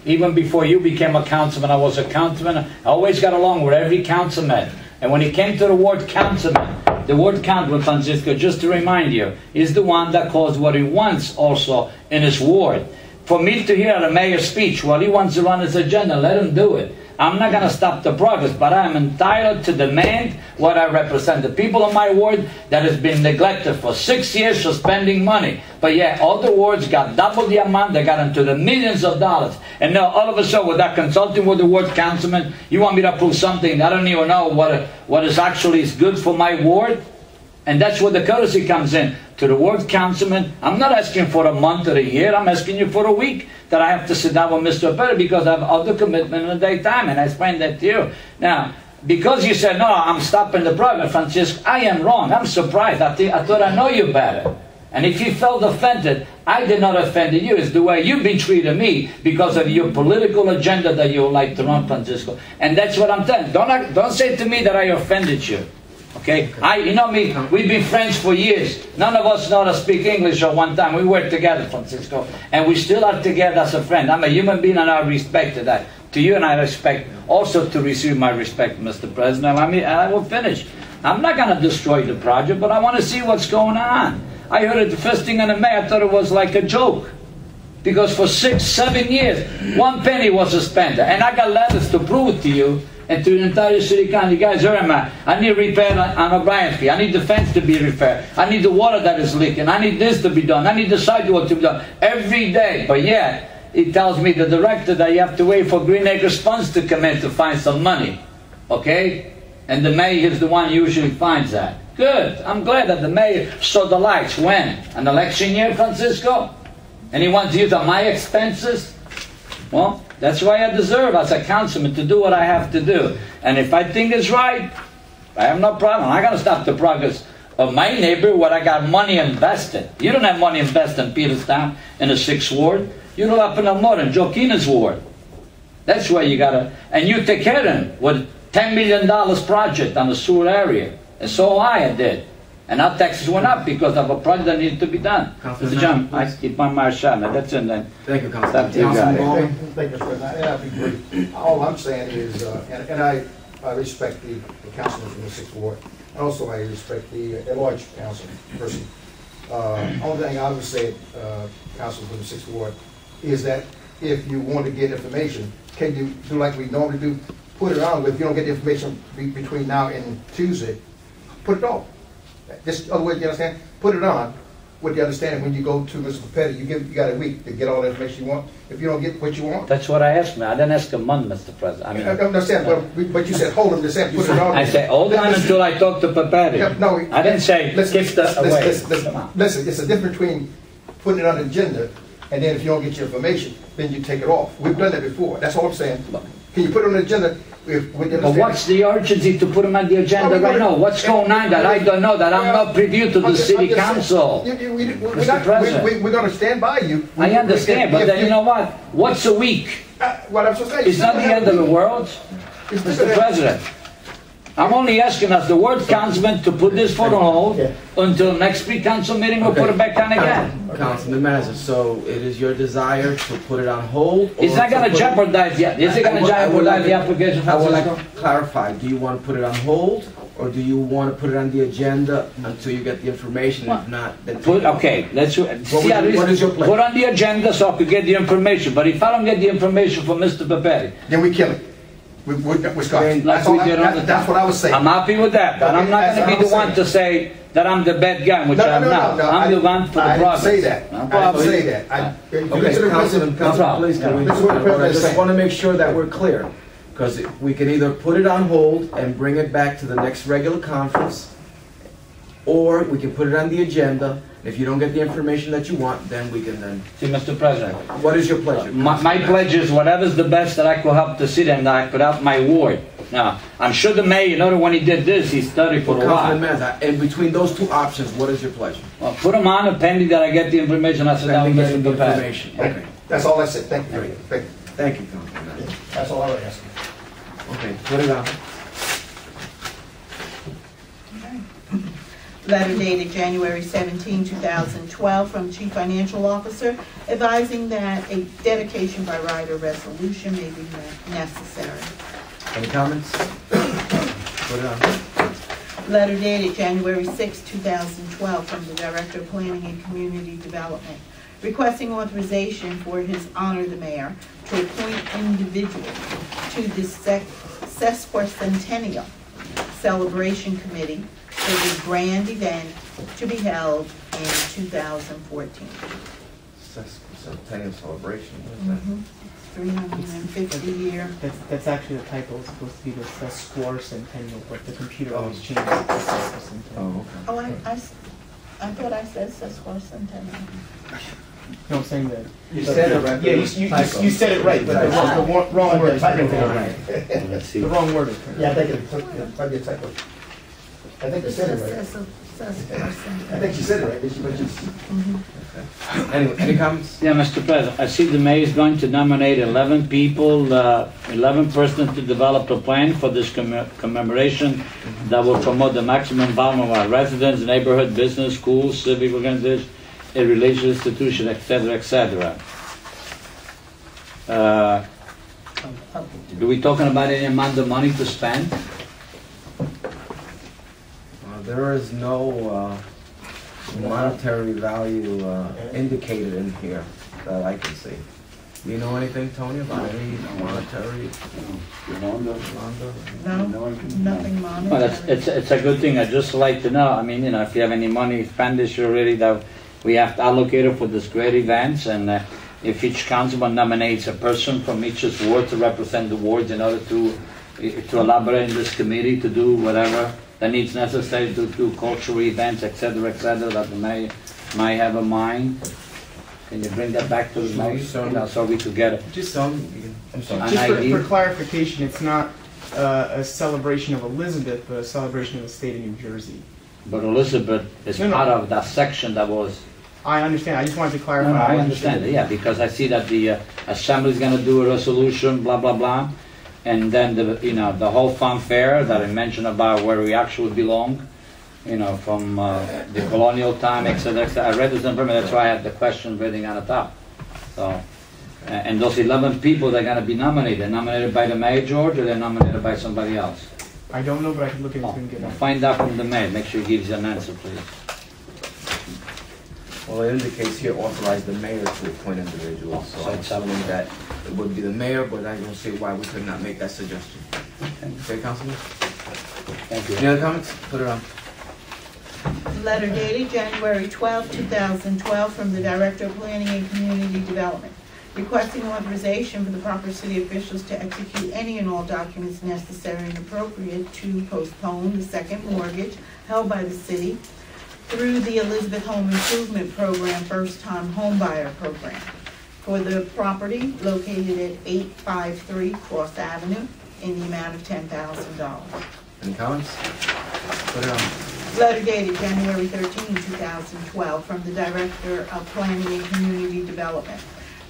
even before you became a councilman, I was a councilman. I always got along with every councilman. And when it came to the word councilman, the word councilman, Francisco, just to remind you, is the one that calls what he wants also in his ward. For me to hear the mayor's speech, well, he wants to run his agenda, let him do it. I'm not going to stop the progress, but I'm entitled to demand what I represent. The people of my ward that has been neglected for 6 years for spending money. But yet, all the wards got double the amount, they got into the millions of dollars. And now, all of a sudden, without consulting with the ward councilman, you want me to approve something that I don't even know what is actually is good for my ward? And that's where the courtesy comes in. To the ward councilman, I'm not asking for a month or a year, I'm asking you for a week that I have to sit down with Mr. Perry because I have other commitment in the daytime, and I explained that to you. Now, because you said, no, I'm stopping the program, Francisco, I am wrong. I'm surprised. I thought I know you better. And if you felt offended, I did not offend you. It's the way you've been treating me because of your political agenda that you like to run, Francisco. And that's what I'm telling you. Don't say to me that I offended you. Okay? You know me, we've been friends for years. None of us know how to speak English at one time. We worked together, Francisco. And we still are together as a friend. I'm a human being and I respect that. To you and I respect, also to receive my respect, Mr. President. I will finish. I'm not going to destroy the project, but I want to see what's going on. I heard it the first thing in the May, I thought it was like a joke. Because for 6, 7 years, 1 penny was spent. And I got letters to prove it to you and to the entire city council. Guys, remember, I need repair on O'Brien Street. I need the fence to be repaired. I need the water that is leaking. I need this to be done. I need the sidewalk to be done every day. But yet, it tells me, the director, that you have to wait for Green Acres funds to come in to find some money. Okay? And the mayor is the one who usually finds that. Good. I'm glad that the mayor saw the lights. When? An election year, Francisco? And he wants to use on my expenses? Well, that's why I deserve, as a councilman, to do what I have to do. And if I think it's right, I have no problem. I'm not going to stop the progress of my neighbor where I got money invested. You don't have money invested in Peterstown, in the 6th Ward. You don't have enough more in Joaquina's Ward. That's where you got to... And you take care of them with $10 million project on the sewer area. And so I did. And our taxes went up because of a project that needed to be done. Mr. John, I keep my mouth shut. Now that's it then. Thank you, Councilman. Thank you, Mr. President. And I'll be brief. All I'm saying is, and I respect the councilman from the 6th Ward. And also I respect the large council person. Only thing I would say, councilman from the 6th Ward, is that if you want to get information, can you do like we normally do? Put it on, but if you don't get the information between now and Tuesday, put it on. Just other way, you understand? Put it on, with the understanding, when you go to Mr. Petty, you got a week to get all the information you want. If you don't get what you want, That's what I asked me. I didn't ask a month, Mr. President. I mean, I understand, but you said hold them, just said put it on. I said, hold on until I talk to Papetti. Yeah, no, I didn't say, listen, skip that away. Listen, it's a difference between putting it on the agenda, and then if you don't get your information, then you take it off. We've done that before, that's all I'm saying. Can you put it on the agenda with the But what's the urgency to put them on the agenda right now? What's going on that I don't know, that I'm not privy to the city council? Mr. President. We're gonna stand by you. I understand, but then you know what? What's a week? What I'm supposed to say. It's not the end of the world, Mr. President. I'm only asking us, the word councilman, to put this for hold until next pre-council meeting, we'll put it back on again. Councilman Mazza, so it is your desire to put it on hold? Is that gonna jeopardize yet? Is it gonna jeopardize the application, I would like Francisco? to clarify, do you want to put it on hold, or do you want to put it on the agenda until you get the information? If not, then... Okay, let's, see how this what is your plan? Put on the agenda so I could get the information, but if I don't get the information from Mr. Papetti, Then we kill it. We're Scott. like we did on the That's what I was saying. I'm happy with that, but I'm not gonna be the one to say that I'm the bad guy, which I'm not. I'm the one for the I didn't progress. say that. No I didn't problem. say that. Okay, Councilman, please, can we... This is what the I President is just saying. want to make sure that we're clear, because we can either put it on hold and bring it back to the next regular conference, or we can put it on the agenda. If you don't get the information that you want, then we can then... See, Mr. President, What is your pleasure? my pledge is whatever's the best that I could help the city and I could help my ward. Now, I'm sure the mayor, you know, when he did this, he studied for a Councilman while. Mazza, and between those two options, what is your pleasure? Well, put him on, pending that I get the information, I sit down with Pending Mr. getting the Papetti. information. Okay. That's all I said. Thank you. Thank you. Thank you, Councilman Mazza. That's all I was asking. Okay, put it on. Letter dated January 17, 2012, from Chief Financial Officer advising that a dedication by rider resolution may be necessary. Any comments? Put it on. Letter dated January 6, 2012, from the Director of Planning and Community Development, requesting authorization for His Honor the Mayor to appoint individuals to the sesquicentennial celebration committee for the grand event to be held in 2014. Centennial celebration, what is that? 350 year. That's actually the typo. It's supposed to be the sesquicentennial, but the computer always changes it to sesquicentennial. Oh, okay. Oh, I thought I said sesquicentennial. No, I'm saying that. You said it right. Yeah, you said it right, but the wrong word is printed right. Let's see. The wrong word is printed. Yeah, I think it might be a typo. I think you said it right. I think she said it right, but you... Any comments? Yeah, Mr. President, I see the mayor is going to nominate 11 people, 11 persons to develop a plan for this commemoration that will promote the maximum involvement of our residents, neighborhood, business, schools, civic organizations, and religious institutions, etc., etc. Are we talking about any amount of money to spend? There is no monetary value indicated in here that I can see. Do you know anything, Tony, about any monetary? No, nothing monetary. Well, it's a good thing. I'd just like to know, I mean, you know, if you have any money expenditure already that we have to allocate it for this great events, and if each councilman nominates a person from each ward to represent the wards in order to elaborate in this committee to do whatever that needs necessary to do cultural events, etc., that the mayor might have in mind. Can you bring that back to the mayor? So we could get it. Just some. I'm sorry. Just for clarification, it's not a celebration of Elizabeth, but a celebration of the state of New Jersey. But Elizabeth is part of that section that was. I understand. I just wanted to clarify. No, I understand it, yeah, because I see that the assembly is going to do a resolution, blah, blah, blah. And then the whole fanfare that I mentioned about where we actually belong, you know, from the colonial time, etc., etc. I read this information, that's why I had the question reading on the top. So, and those 11 people that are going to be nominated, nominated by the mayor, George, or they're nominated by somebody else? I don't know, but I can look into it and get back. Find out from the mayor. Make sure he gives you an answer, please. Well, it indicates here authorize the mayor to appoint individuals, so I'm it's assuming that it would be the mayor, but I don't see why we could not make that suggestion. Okay, Councilman? Thank you. Any other comments? Put it on. Letter dated January 12, 2012, from the Director of Planning and Community Development, requesting authorization for the proper city officials to execute any and all documents necessary and appropriate to postpone the second mortgage held by the city through the Elizabeth Home Improvement Program First Time Home Buyer Program for the property located at 853 Cross Avenue in the amount of $10,000. Any comments? Put it on. Letter dated January 13, 2012, from the Director of Planning and Community Development,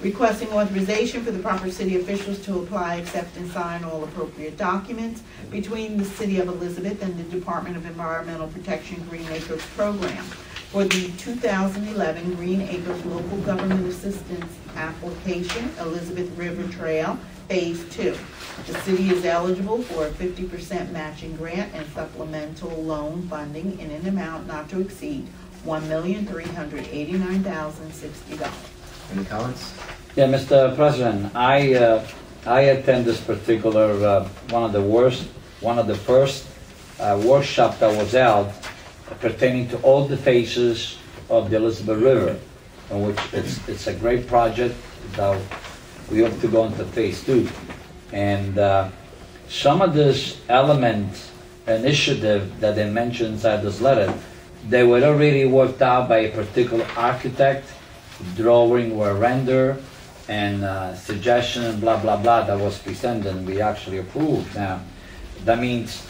requesting authorization for the proper city officials to apply, accept, and sign all appropriate documents between the City of Elizabeth and the Department of Environmental Protection Green Acres Program for the 2011 Green Acres Local Government Assistance Application, Elizabeth River Trail, Phase 2. The city is eligible for a 50% matching grant and supplemental loan funding in an amount not to exceed $1,389,060. Any comments? Yeah, Mr. President, I attend this particular one of the first workshop that was held pertaining to all the phases of the Elizabeth River, in which it's a great project that we hope to go into phase 2. And some of this element initiative that they mentioned inside this letter, they were already worked out by a particular architect. Drawing were rendered and suggestion and blah blah blah that was presented and we actually approved. Now that means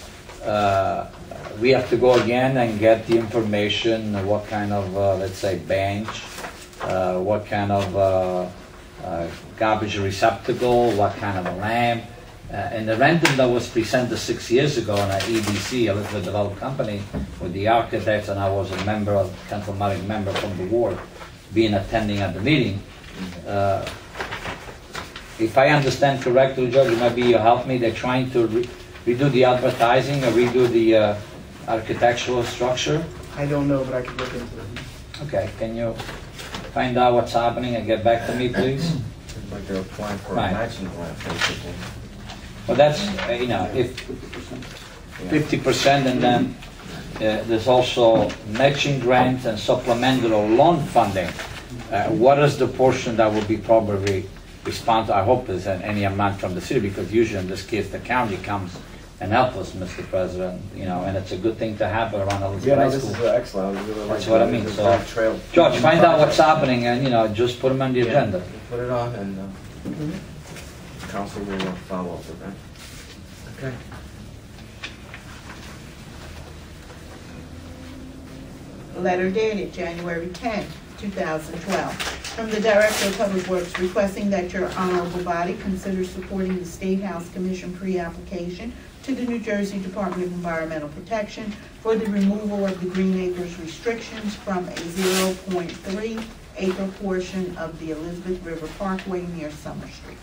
we have to go again and get the information, what kind of let's say bench, what kind of garbage receptacle, what kind of a lamp, and the rendering that was presented 6 years ago on an EDC, Elizabeth Development Company, with the architects, and I was a member of councilmatic member from the ward, being attending at the meeting. If I understand correctly, Judge, maybe you help me. They're trying to redo the advertising or redo the architectural structure. I don't know, but I could look into it. Okay, can you find out what's happening and get back to me, please? Seems like they're applying for Right. a matching grant, basically. Well, that's, you know, if 50% and then there's also matching grants and supplemental loan funding. What is the portion that will be probably responsible? I hope there's any amount from the city, because usually in this case the county comes and helps us, Mr. President, you know, and it's a good thing to have around Elizabeth Yeah, no, High this School. is excellent. I really like That's what I it. mean, This is so- a great trail. George, find out what's happening and, you know, just put them on the Yeah, agenda. we'll put it on and council will follow up with that. Okay. Letter dated January 10, 2012, from the Director of Public Works requesting that your honorable body consider supporting the State House Commission pre-application to the New Jersey Department of Environmental Protection for the removal of the Green Acres restrictions from a 0.3 acre portion of the Elizabeth River Parkway near Summer Street.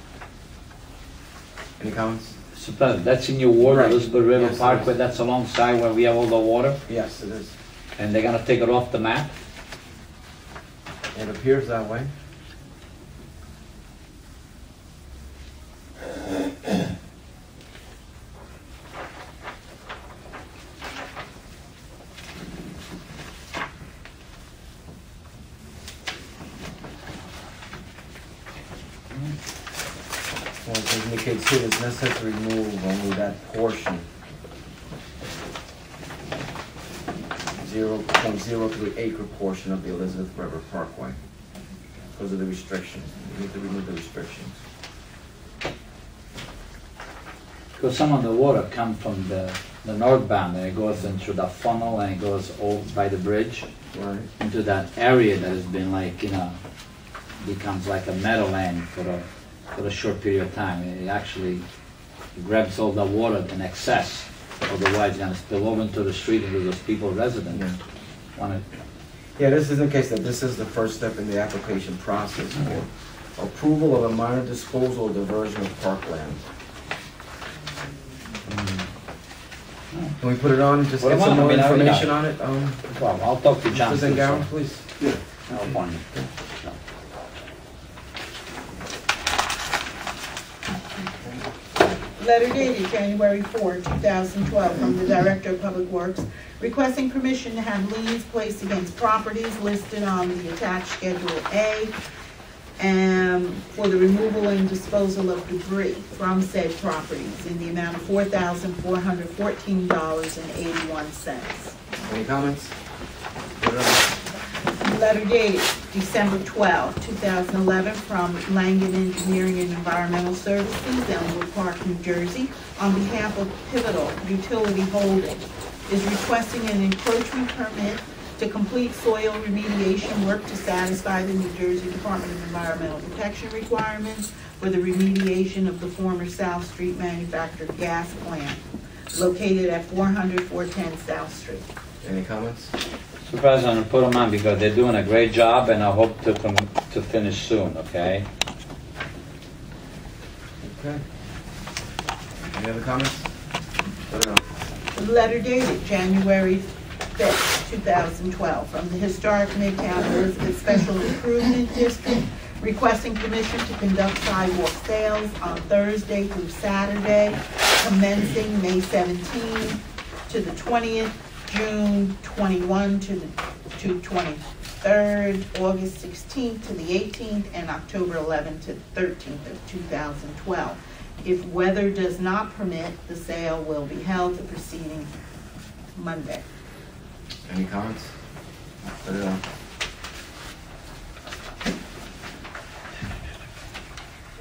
Any comments? Mr. President, that's in your ward, Right. Elizabeth River Yes, it Parkway, is. that's alongside where we have all the water, Yes, it is. and they're gonna take it off the map? It appears that way. Well, it indicates here it's necessary to remove only that portion. 0.03 acre portion of the Elizabeth River Parkway because of the restrictions. We need to remove the restrictions. Because some of the water comes from the northbound, and it goes into the funnel, and it goes over by the bridge Right. into that area that has been like, you know, becomes like a meadowland for a short period of time. It actually grabs all the water in excess, otherwise it's gonna spill over into the street into those people's residents. Yeah, this is in case that this is the first step in the application process for approval of a minor disposal or diversion of parkland. Can we put it on and just What get do you some want? more I mean, I already information got on it? No problem, I'll talk to John. Mr. Zangaro, please. Yeah. I'll find it. Letter dated January 4, 2012, from the Director of Public Works, requesting permission to have liens placed against properties listed on the attached Schedule A for the removal and disposal of debris from said properties in the amount of $4,414.81. Any comments? Letter dated December 12, 2011, from Langen Engineering and Environmental Services, Elmwood Park, New Jersey, on behalf of Pivotal Utility Holdings, is requesting an encroachment permit to complete soil remediation work to satisfy the New Jersey Department of Environmental Protection requirements for the remediation of the former South Street manufactured gas plant located at 400-410 South Street. Any comments? Mr. President, put them on because they're doing a great job, and I hope to finish soon, okay? Okay. Any other comments? Put it on. Letter dated January 5th, 2012, from the Historic Midtown Elizabeth Special Improvement District, requesting permission to conduct sidewalk sales on Thursday through Saturday, commencing May 17 to the 20th, June 21 to 23rd, August 16th to the 18th, and October 11th to 13th of 2012. If weather does not permit, the sale will be held the preceding Monday. Any comments? Put it on.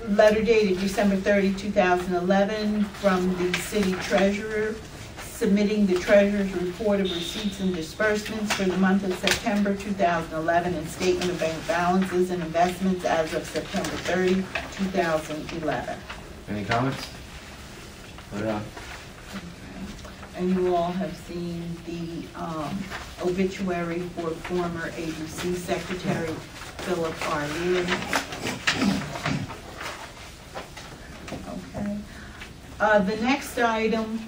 Letter dated December 30, 2011, from the city treasurer, submitting the treasurer's report of receipts and disbursements for the month of September 2011 and statement of bank balances and investments as of September 30, 2011. Any comments? Put it on. And you all have seen the obituary for former ABC Secretary Philip R. Leary. Okay. The next item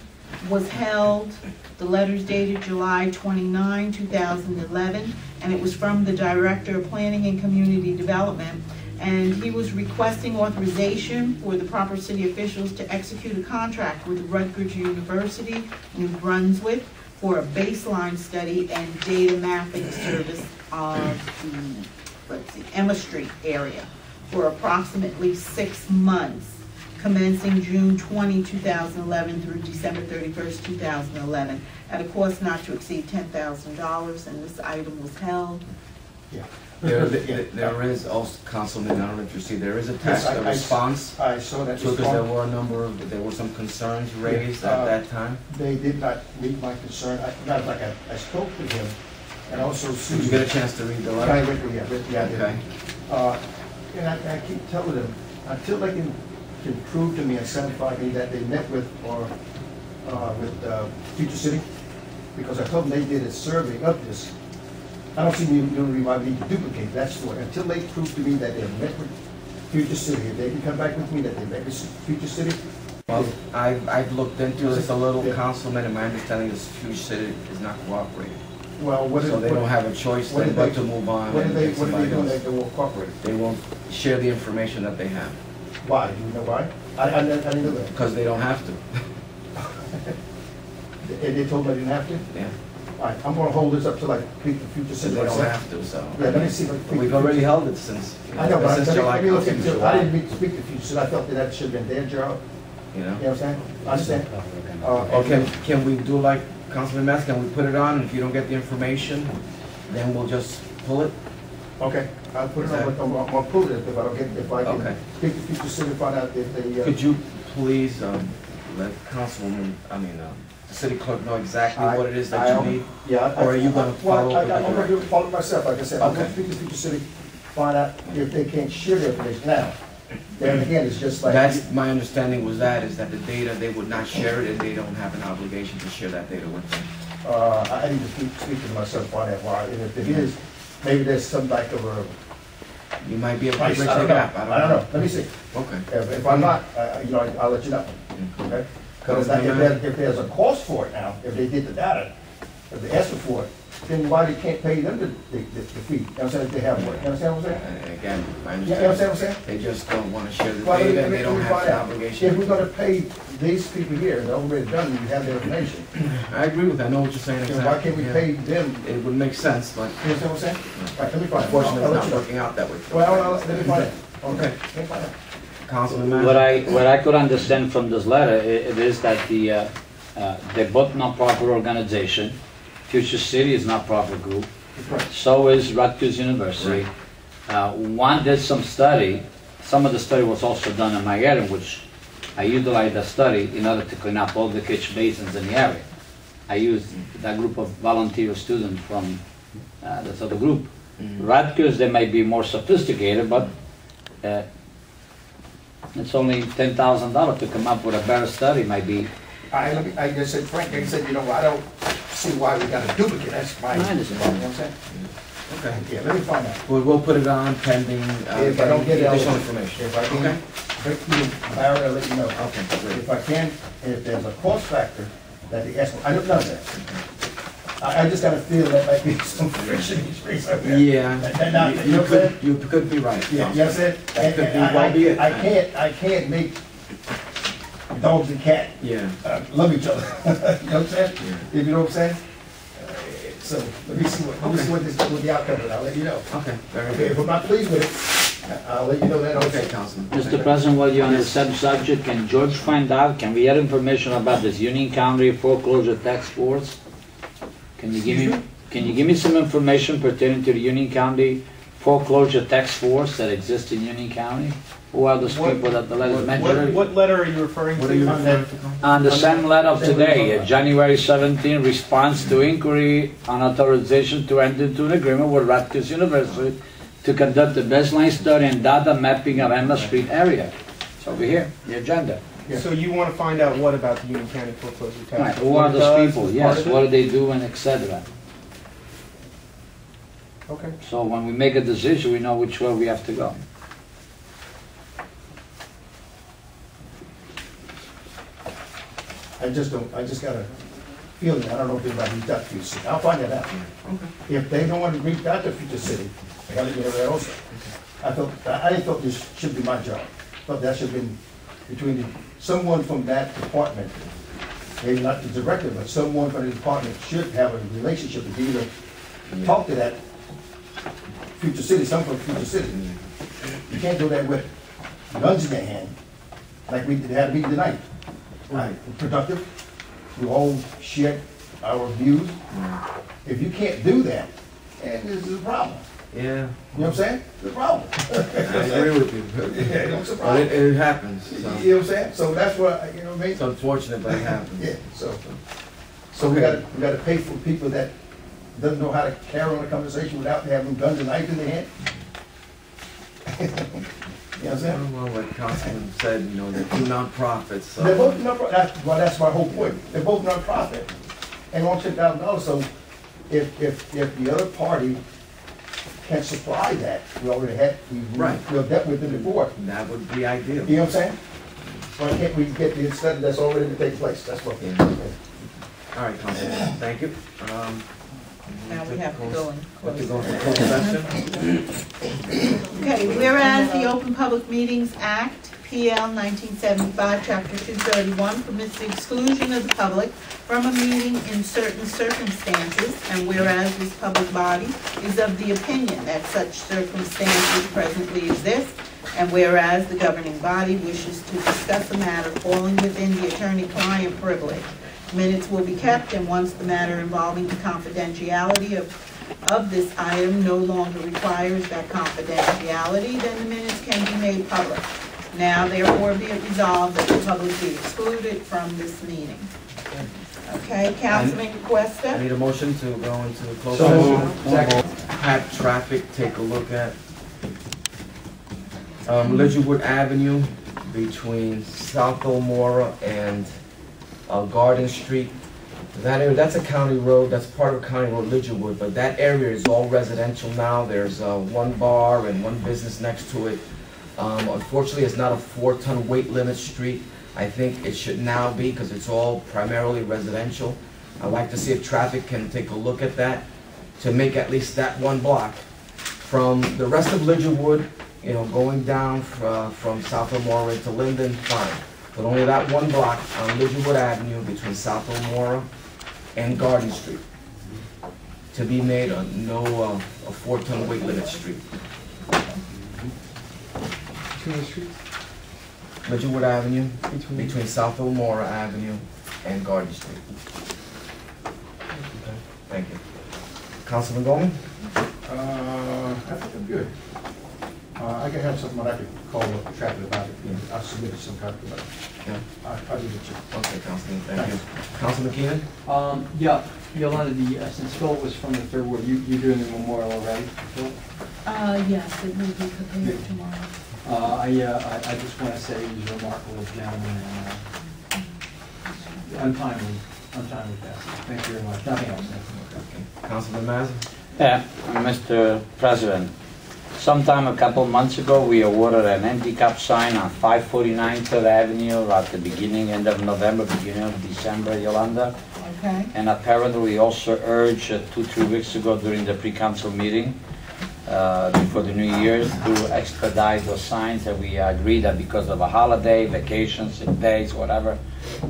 was held, the letters dated July 29, 2011, and it was from the Director of Planning and Community Development, and he was requesting authorization for the proper city officials to execute a contract with Rutgers University, New Brunswick, for a baseline study and data mapping service of the, Emma Street area for approximately 6 months, commencing June 20, 2011 through December 31st, 2011, at a cost not to exceed $10,000, and this item was held. Yeah. There is also, Councilman, I don't know if you see, there is attached a response. I saw that Because there were a number of, there were some concerns raised at that time. They did not meet my concern. I spoke with him, and also Susan. Did you get a chance to read the I letter? read through, yeah, I did. Okay. And I keep telling them, until they can prove to me and certify me that they met with Future City, because I told them they did a survey of this. I don't see any reason why we need to duplicate that story until they prove to me that they have met with Future City. If they can come back with me that they met with Future City. Well, I've looked into this a little, Councilman, and my understanding is Future City is not cooperating. Well, So they don't have a choice then but to move on. What are and they get doing somebody that else. they won't cooperate? They won't share the information that they have, Why? Do you know why? I didn't know that. because they don't have to. And they told me I didn't have to? Yeah, All right, I'm gonna hold this up till I speak to Future so City. they don't myself. have to, so. Yeah, let me see if I can. We've already held it since, I know, but since let July. me look since into it. I July, didn't speak to Future City. I felt that should have been their job. You know? You know what I'm saying? I understand. Or can we do like Councilman Mass, can we put it on, and if you don't get the information, then we'll just pull it? Okay, I'll put it on, I'm gonna prove it if I don't get, if I Okay. can speak to Future City, find out if they, Could you please, let Councilwoman, the city clerk know exactly what it is that you need? Yeah. Or are you gonna follow up with the I'm gonna do it follow myself, like I said, I'm gonna Okay. speak to Future City, find out if they can't share the information now. Then again, it's just like. That's, my understanding was that, is that the data, they would not share it, and they don't have an obligation to share that data with them. I need to speak to myself, find out why, and if it is, maybe there's some like of a. You might be able to I bridge don't the know, gap, I don't know, let me see. Okay. If I'm not, I'll let you know, okay? Because if there's a cost for it now, if they did the data, if they asked for it, then why they can't pay them the fee? You know what I'm saying? If they have work. You understand what I'm saying? And again, I You understand what I'm understand. saying? They just don't want to share the Well, data, let and me- they let don't me have find the out. If obligation. we're gonna pay these people here, they're already done, you have their information. I agree with that. I know what you're saying Then exactly. why can't we Yeah. pay them? It would make sense, but You understand what I'm saying? Right, let me find out. unfortunately, I'll it's let not you know. working out that way. Well, let me find out. Okay. Let me find out. Councilman What Manager? what I could understand from this letter, it is that they're both non-profit organization. Future City is not-profit group. Right. So is Rutgers University. One did some study. Some of the study was also done in my area, which I utilized that study in order to clean up all the kitchen basins in the area. I used that group of volunteer students from this other group. Rutgers, they may be more sophisticated, but it's only $10,000 to come up with a better study, might be. I just said, Frank, I said, you know, I don't see why we got a duplicate, that's my, I you know understand. what I'm saying? Okay. Yeah, let me find out. We'll put it on pending If I don't get it, additional I'll- information. If I Okay. can break through the barrier, I'll let you know. Okay, great. If I can, and if there's a cost factor that they ask, I don't know that. I just got a feel that might be some friction between somewhere. Yeah, You know what I'm saying? you could be right. Yeah, you know what I'm saying? That could And be well be it. I can't make dogs and cat Yeah. love each other. You know what I'm saying? You know what I'm saying? So let me see what the outcome is. I'll let you know. Okay, very Okay, if good. I'm not pleased with it, I'll let you know that also. Okay, Councilman. Mr. President, while you're on the same subject, can George find out, can we get information about this Union County foreclosure task force? Can you give me some information pertaining to the Union County foreclosure task force that exists in Union County? Who are those people that the letters mentioned? What letter are you referring What are you to? referring to? On the same letter of today, January 17, response to inquiry on authorization to enter into an agreement with Rutgers University to conduct a baseline study and data mapping of Emma Street area. It's over here, the agenda. So you want to find out what about the Union County foreclosure tax? Right, who What are it those does, people? who's part Yes, of what it? do they do and et cetera. Okay. So when we make a decision, we know which way we have to go. I just got a feeling, I don't know if anybody reached out to Future City. I'll find that out. If they don't want to reach out to Future City, I gotta let you know that also. I didn't thought this should be my job. I thought that should have been between someone from that department, maybe not the director, but someone from the department should have a relationship with either talk to that Future City, someone from Future City. You can't do that with guns in their hand, like we had a meeting tonight. Productive, we all share our views. If you can't do that, and this is a problem. Yeah, You know what I'm saying? It's a problem. I agree with you. Yeah, it's a But problem. it happens, You so. know what I'm saying? So that's what, you know what I mean? It's unfortunate, but it happens. Yeah, so we gotta pay for people that doesn't know how to carry on a conversation without having guns and knives in their hand. You know what I'm saying? Well, like Councilman said, you know, they're two nonprofits, so. They're both non-profit, that's my whole point. They're both non-profit and want $10,000. So if the other party can supply that, we already had, Right. we've dealt with it before. That would be ideal. You know what I'm saying? Why can't we get the study that's already to take place? That's what. Yeah. All right, Councilman, thank you. Now we have to go in We have to closed go into session. closed session. Okay, whereas the Open Public Meetings Act, PL 1975, Chapter 231, permits the exclusion of the public from a meeting in certain circumstances, and whereas this public body is of the opinion that such circumstances presently exist, and whereas the governing body wishes to discuss a matter falling within the attorney-client privilege, minutes will be kept, and once the matter involving the confidentiality of this item no longer requires that confidentiality, then the minutes can be made public. Now therefore be it resolved that the public be excluded from this meeting. Okay, Councilman I Questa? need a motion to go into closed So session. moved. Second. Have traffic take a look at Lidgerwood Avenue between South Elmora and Garden Street. That area, that's a county road, that's part of County Road Lidgerwood, but that area is all residential now. There's one bar and one business next to it. Unfortunately, it's not a 4-ton weight limit street. I think it should now be because it's all primarily residential. I'd like to see if traffic can take a look at that. to make at least that one block. From the rest of Lidgerwood, you know, going down from South Elmora to Linden, fine. But only that one block on Lidgerwood Avenue between South Elmora and Garden Street to be made a 4-ton weight limit street. Between the streets? Lidgerwood Avenue, between South Elmora Avenue and Garden Street. Okay, thank you. Councilman Goldman? I think I'm good. I can have something that I could call up traffic about it. I'll submit some kind of, Yeah. I'll leave it to you. Okay, Councilman, thank you. Councilman Keenan? Yeah, Yolanda, since Phil was from the third ward, you're doing the memorial already, Phil? Yes, it will be prepared tomorrow. I just want to say he's a remarkable gentleman and untimely death. Thank you very much. Nothing else. Okay. Councilman Mazza? Yeah, Mr. President, sometime a couple months ago, we awarded an handicap sign on 549 3rd Avenue at the end of November, beginning of December, Yolanda. Okay. And apparently we also urged 2-3 weeks ago during the pre-council meeting before the New Year's to expedite those signs, that we agreed that because of a holiday, vacations, sick days, whatever.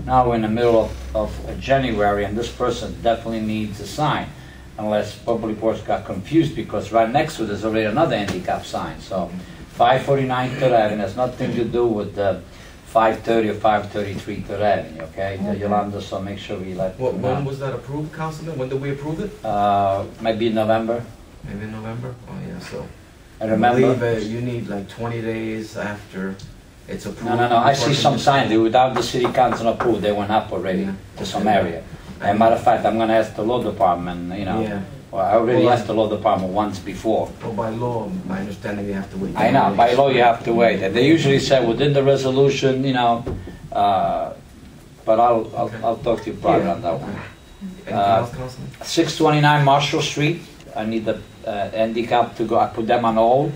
Now we're in the middle of January and this person definitely needs a sign, unless Public Works got confused, because right next to it there's already another handicap sign. So 549 3rd Avenue has nothing to do with the 530 or 533 3rd Avenue, okay? Yolanda, so make sure we let them know. When was that approved, Councilman? When did we approve it? Maybe in November. Maybe in November? Oh, yeah, so. I remember. believe you need like 20 days after it's approved. No, I see some signs, without the city council approved, they went up already to some area. As a matter of fact, I'm gonna ask the law department, you know. Yeah. Well, I already asked the law department once before. Well, by law, my understanding, you have to wait. I know, by law you have to wait. And they usually say within the resolution, you know, but I'll talk to you prior on that one. Anything else, Councilman? 629 Marshall Street, I need the handicap to go, I put them on hold.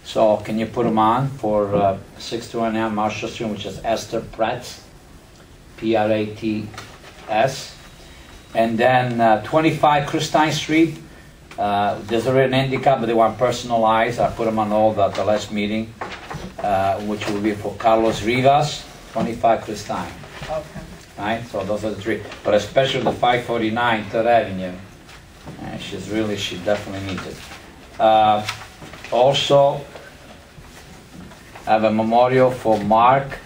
So can you put them on for 629 Marshall Street, which is Esther Pratz, P-R-A-T-S. And then 25 Christine Street, there's already an handicap, but they want personalized. I put them on hold at the last meeting, which will be for Carlos Rivas, 25 Christine. Okay. Right, so those are the three. But especially the 549 3rd Avenue, she definitely needs it. Also, I have a memorial for Mark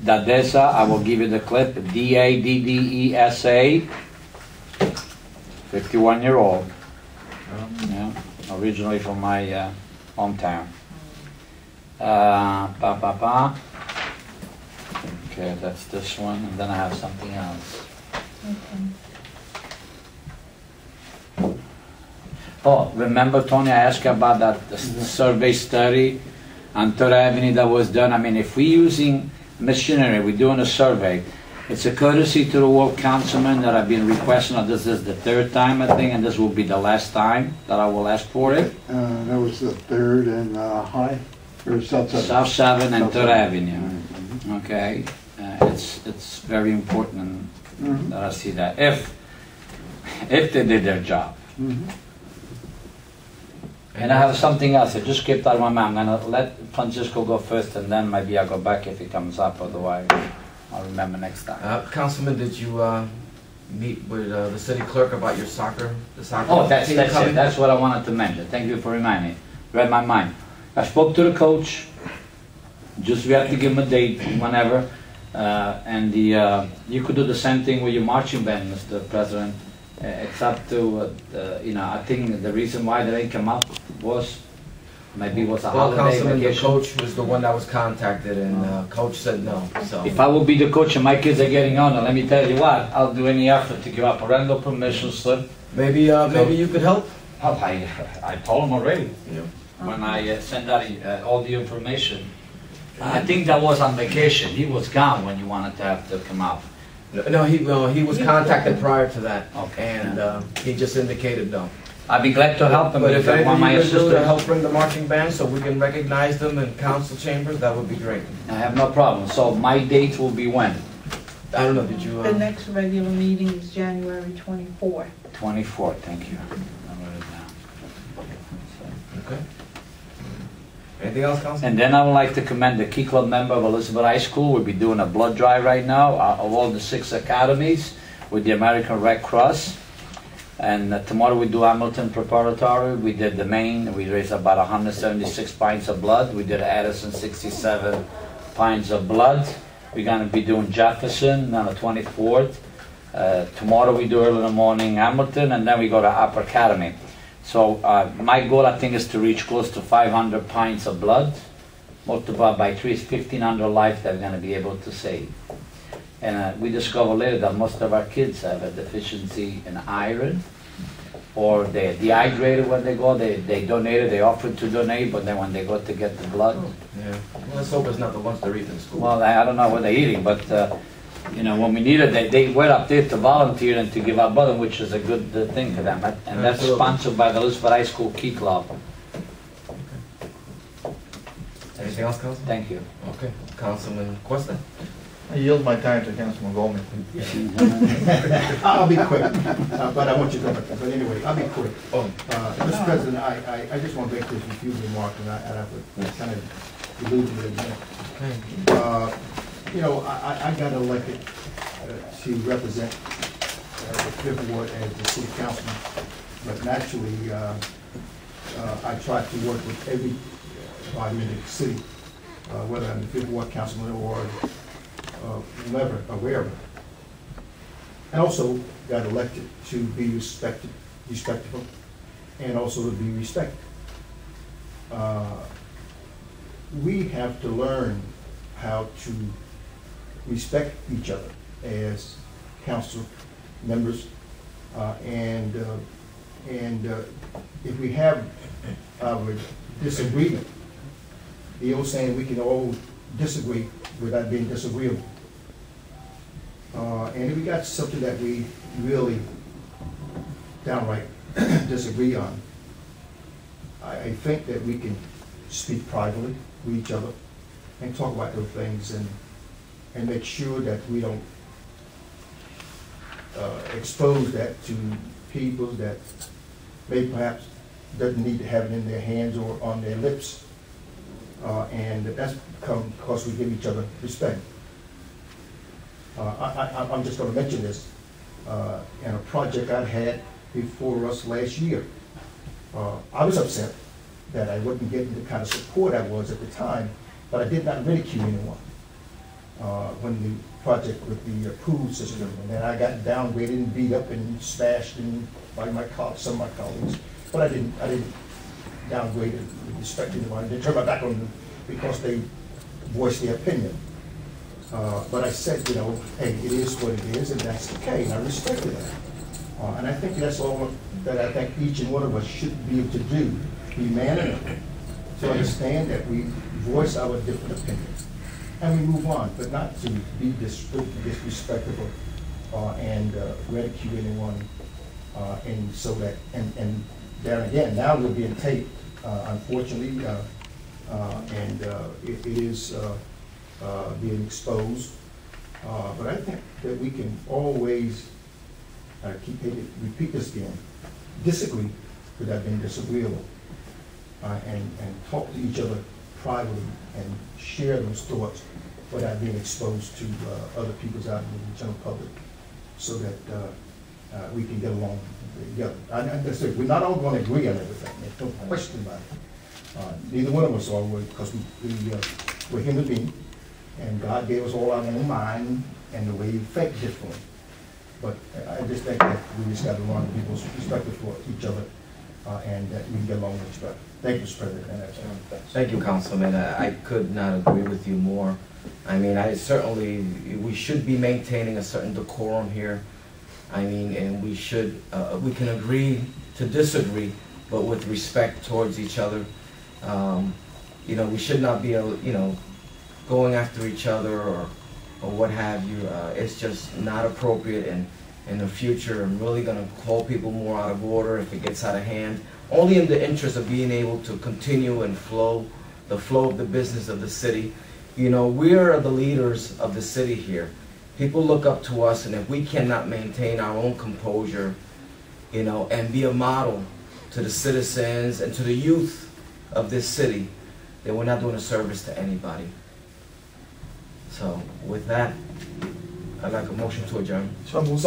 Dadesa. I will give you the clip. D-A-D-D-E-S-A, 51-year-old. Yeah, originally from my hometown. Okay, that's this one, and then I have something else. Okay. Oh, remember, Tony, I asked you about that survey study on 3rd Avenue that was done. I mean, if we're using machinery, we're doing a survey, it's a courtesy to the ward councilman that I've been requesting. This is the 3rd time, I think, and this will be the last time that I will ask for it. That was the 3rd and High, or South 7? South 7 and South 3rd 7. Avenue. Okay, it's very important that I see that. If they did their job. And I have something else. I just kept out of my mind. I'm gonna let Francisco go first, and then maybe I'll go back if it comes up. Otherwise, I'll remember next time. Councilman, did you meet with the city clerk about your soccer? The soccer. Oh, that's team it. coming? That's what I wanted to mention. Thank you for reminding me. Read my mind. I spoke to the coach. Just we have to give him a date whenever, and you could do the same thing with your marching band, Mr. President. It's up to you know. I think the reason why they didn't come up was maybe it was a holiday Councilman, the vacation. coach was the one that was contacted, and coach said no. So If I will be the coach and my kids are getting on, let me tell you what, I'll do any effort to give a parental permission slip. maybe you could help. Oh, I told him already when I sent out all the information. I think that was on vacation. He was gone when you wanted to have to come out. No, he was contacted prior to that, Okay, and he just indicated no. I'd be glad to help him. But if I want my anything you can do to assistance. help bring the marching band so we can recognize them in council chambers, that would be great. I have no problem. So my date will be when? I don't know, did you? The next regular meeting is January 24th. 24th, thank you. I'll write it down. Okay. Anything else, Council? And then I would like to commend the Key Club member of Elizabeth High School. We'll be doing a blood drive right now of all the 6 academies with the American Red Cross. And tomorrow we do Hamilton Preparatory. We did the Maine. We raised about 176 pints of blood. We did Addison 67 pints of blood. We're going to be doing Jefferson on the 24th. Tomorrow we do early in the morning Hamilton, and then we go to Upper Academy. So my goal, I think, is to reach close to 500 pints of blood. Multiplied by 3 is 1,500 lives that we're going to be able to save. And we discovered later that most of our kids have a deficiency in iron, or they're dehydrated when they go. They donated, they offered to donate, but then when they go to get the blood. Yeah. Well, let's hope it's not the lunch they're eating in school. Well, I don't know what they're eating, but you know, when we needed it, they went up there to volunteer and to give out blood, which is a good thing for them. And that's sponsored by the Elizabeth High School Key Club. Anything else, Council? Thank you. Okay. Councilman Questa? I yield my time to Councilman Goldman. I'll be quick, but I want you to go. But anyway, I'll be quick. Mr. President, I just want to make this few remarks, and I would kind of allude to it again. You know, I got elected to represent the Fifth Ward as the city councilman, but naturally, I try to work with every body in the city, whether I'm the Fifth Ward councilman or wherever. And also got elected to be respectable, and also to be respected. We have to learn how to respect each other as council members, and if we have our disagreement, the old saying, we can all disagree without being disagreeable. And if we got something that we really downright disagree on, I think that we can speak privately with each other and talk about those things, and make sure that we don't expose that to people that they perhaps doesn't need to have it in their hands or on their lips. And that's come because we give each other respect. I'm just going to mention this. In a project I had before us last year, I was upset that I wasn't getting the kind of support I was at the time, but I did not ridicule anyone when the project with the pool system, and then I got downgraded and beat up and smashed by some of my colleagues, but I didn't downgrade and respect anyone. I didn't turn my back on them because they voiced their opinion. But I said, you know, hey, it is what it is, and that's okay, and I respected that. And I think that's all that I think each and one of us should be able to do, be man enough to understand that we voice our different opinions, and we move on, but not to be disrespectful and ridicule anyone, and so that, and there again, now we're being taped, unfortunately, and it is being exposed. But I think that we can always repeat this again, disagree without being disagreeable, and talk to each other privately and share those thoughts without being exposed to other people's out in the general public, so that we can get along together. I said, we're not all going to agree on everything. There's no question about it. Neither one of us are, because we're human beings, and God gave us all our own mind and the way we think differently. But I just think that we just got to learn to be respectful for each other, and that we can get along with each other. Thank you, Mr. President. And that's Thank you, Councilman. I could not agree with you more. I mean, we should be maintaining a certain decorum here. I mean, and we can agree to disagree, but with respect towards each other. You know, we should not be, going after each other or what have you. It's just not appropriate, and in the future, I'm really going to call people more out of order if it gets out of hand, only in the interest of being able to continue and the flow of the business of the city. You know, we are the leaders of the city here, People look up to us, and if we cannot maintain our own composure, you know, and be a model to the citizens and to the youth of this city, then we're not doing a service to anybody. So with that, I'd like a motion to adjourn. So moved.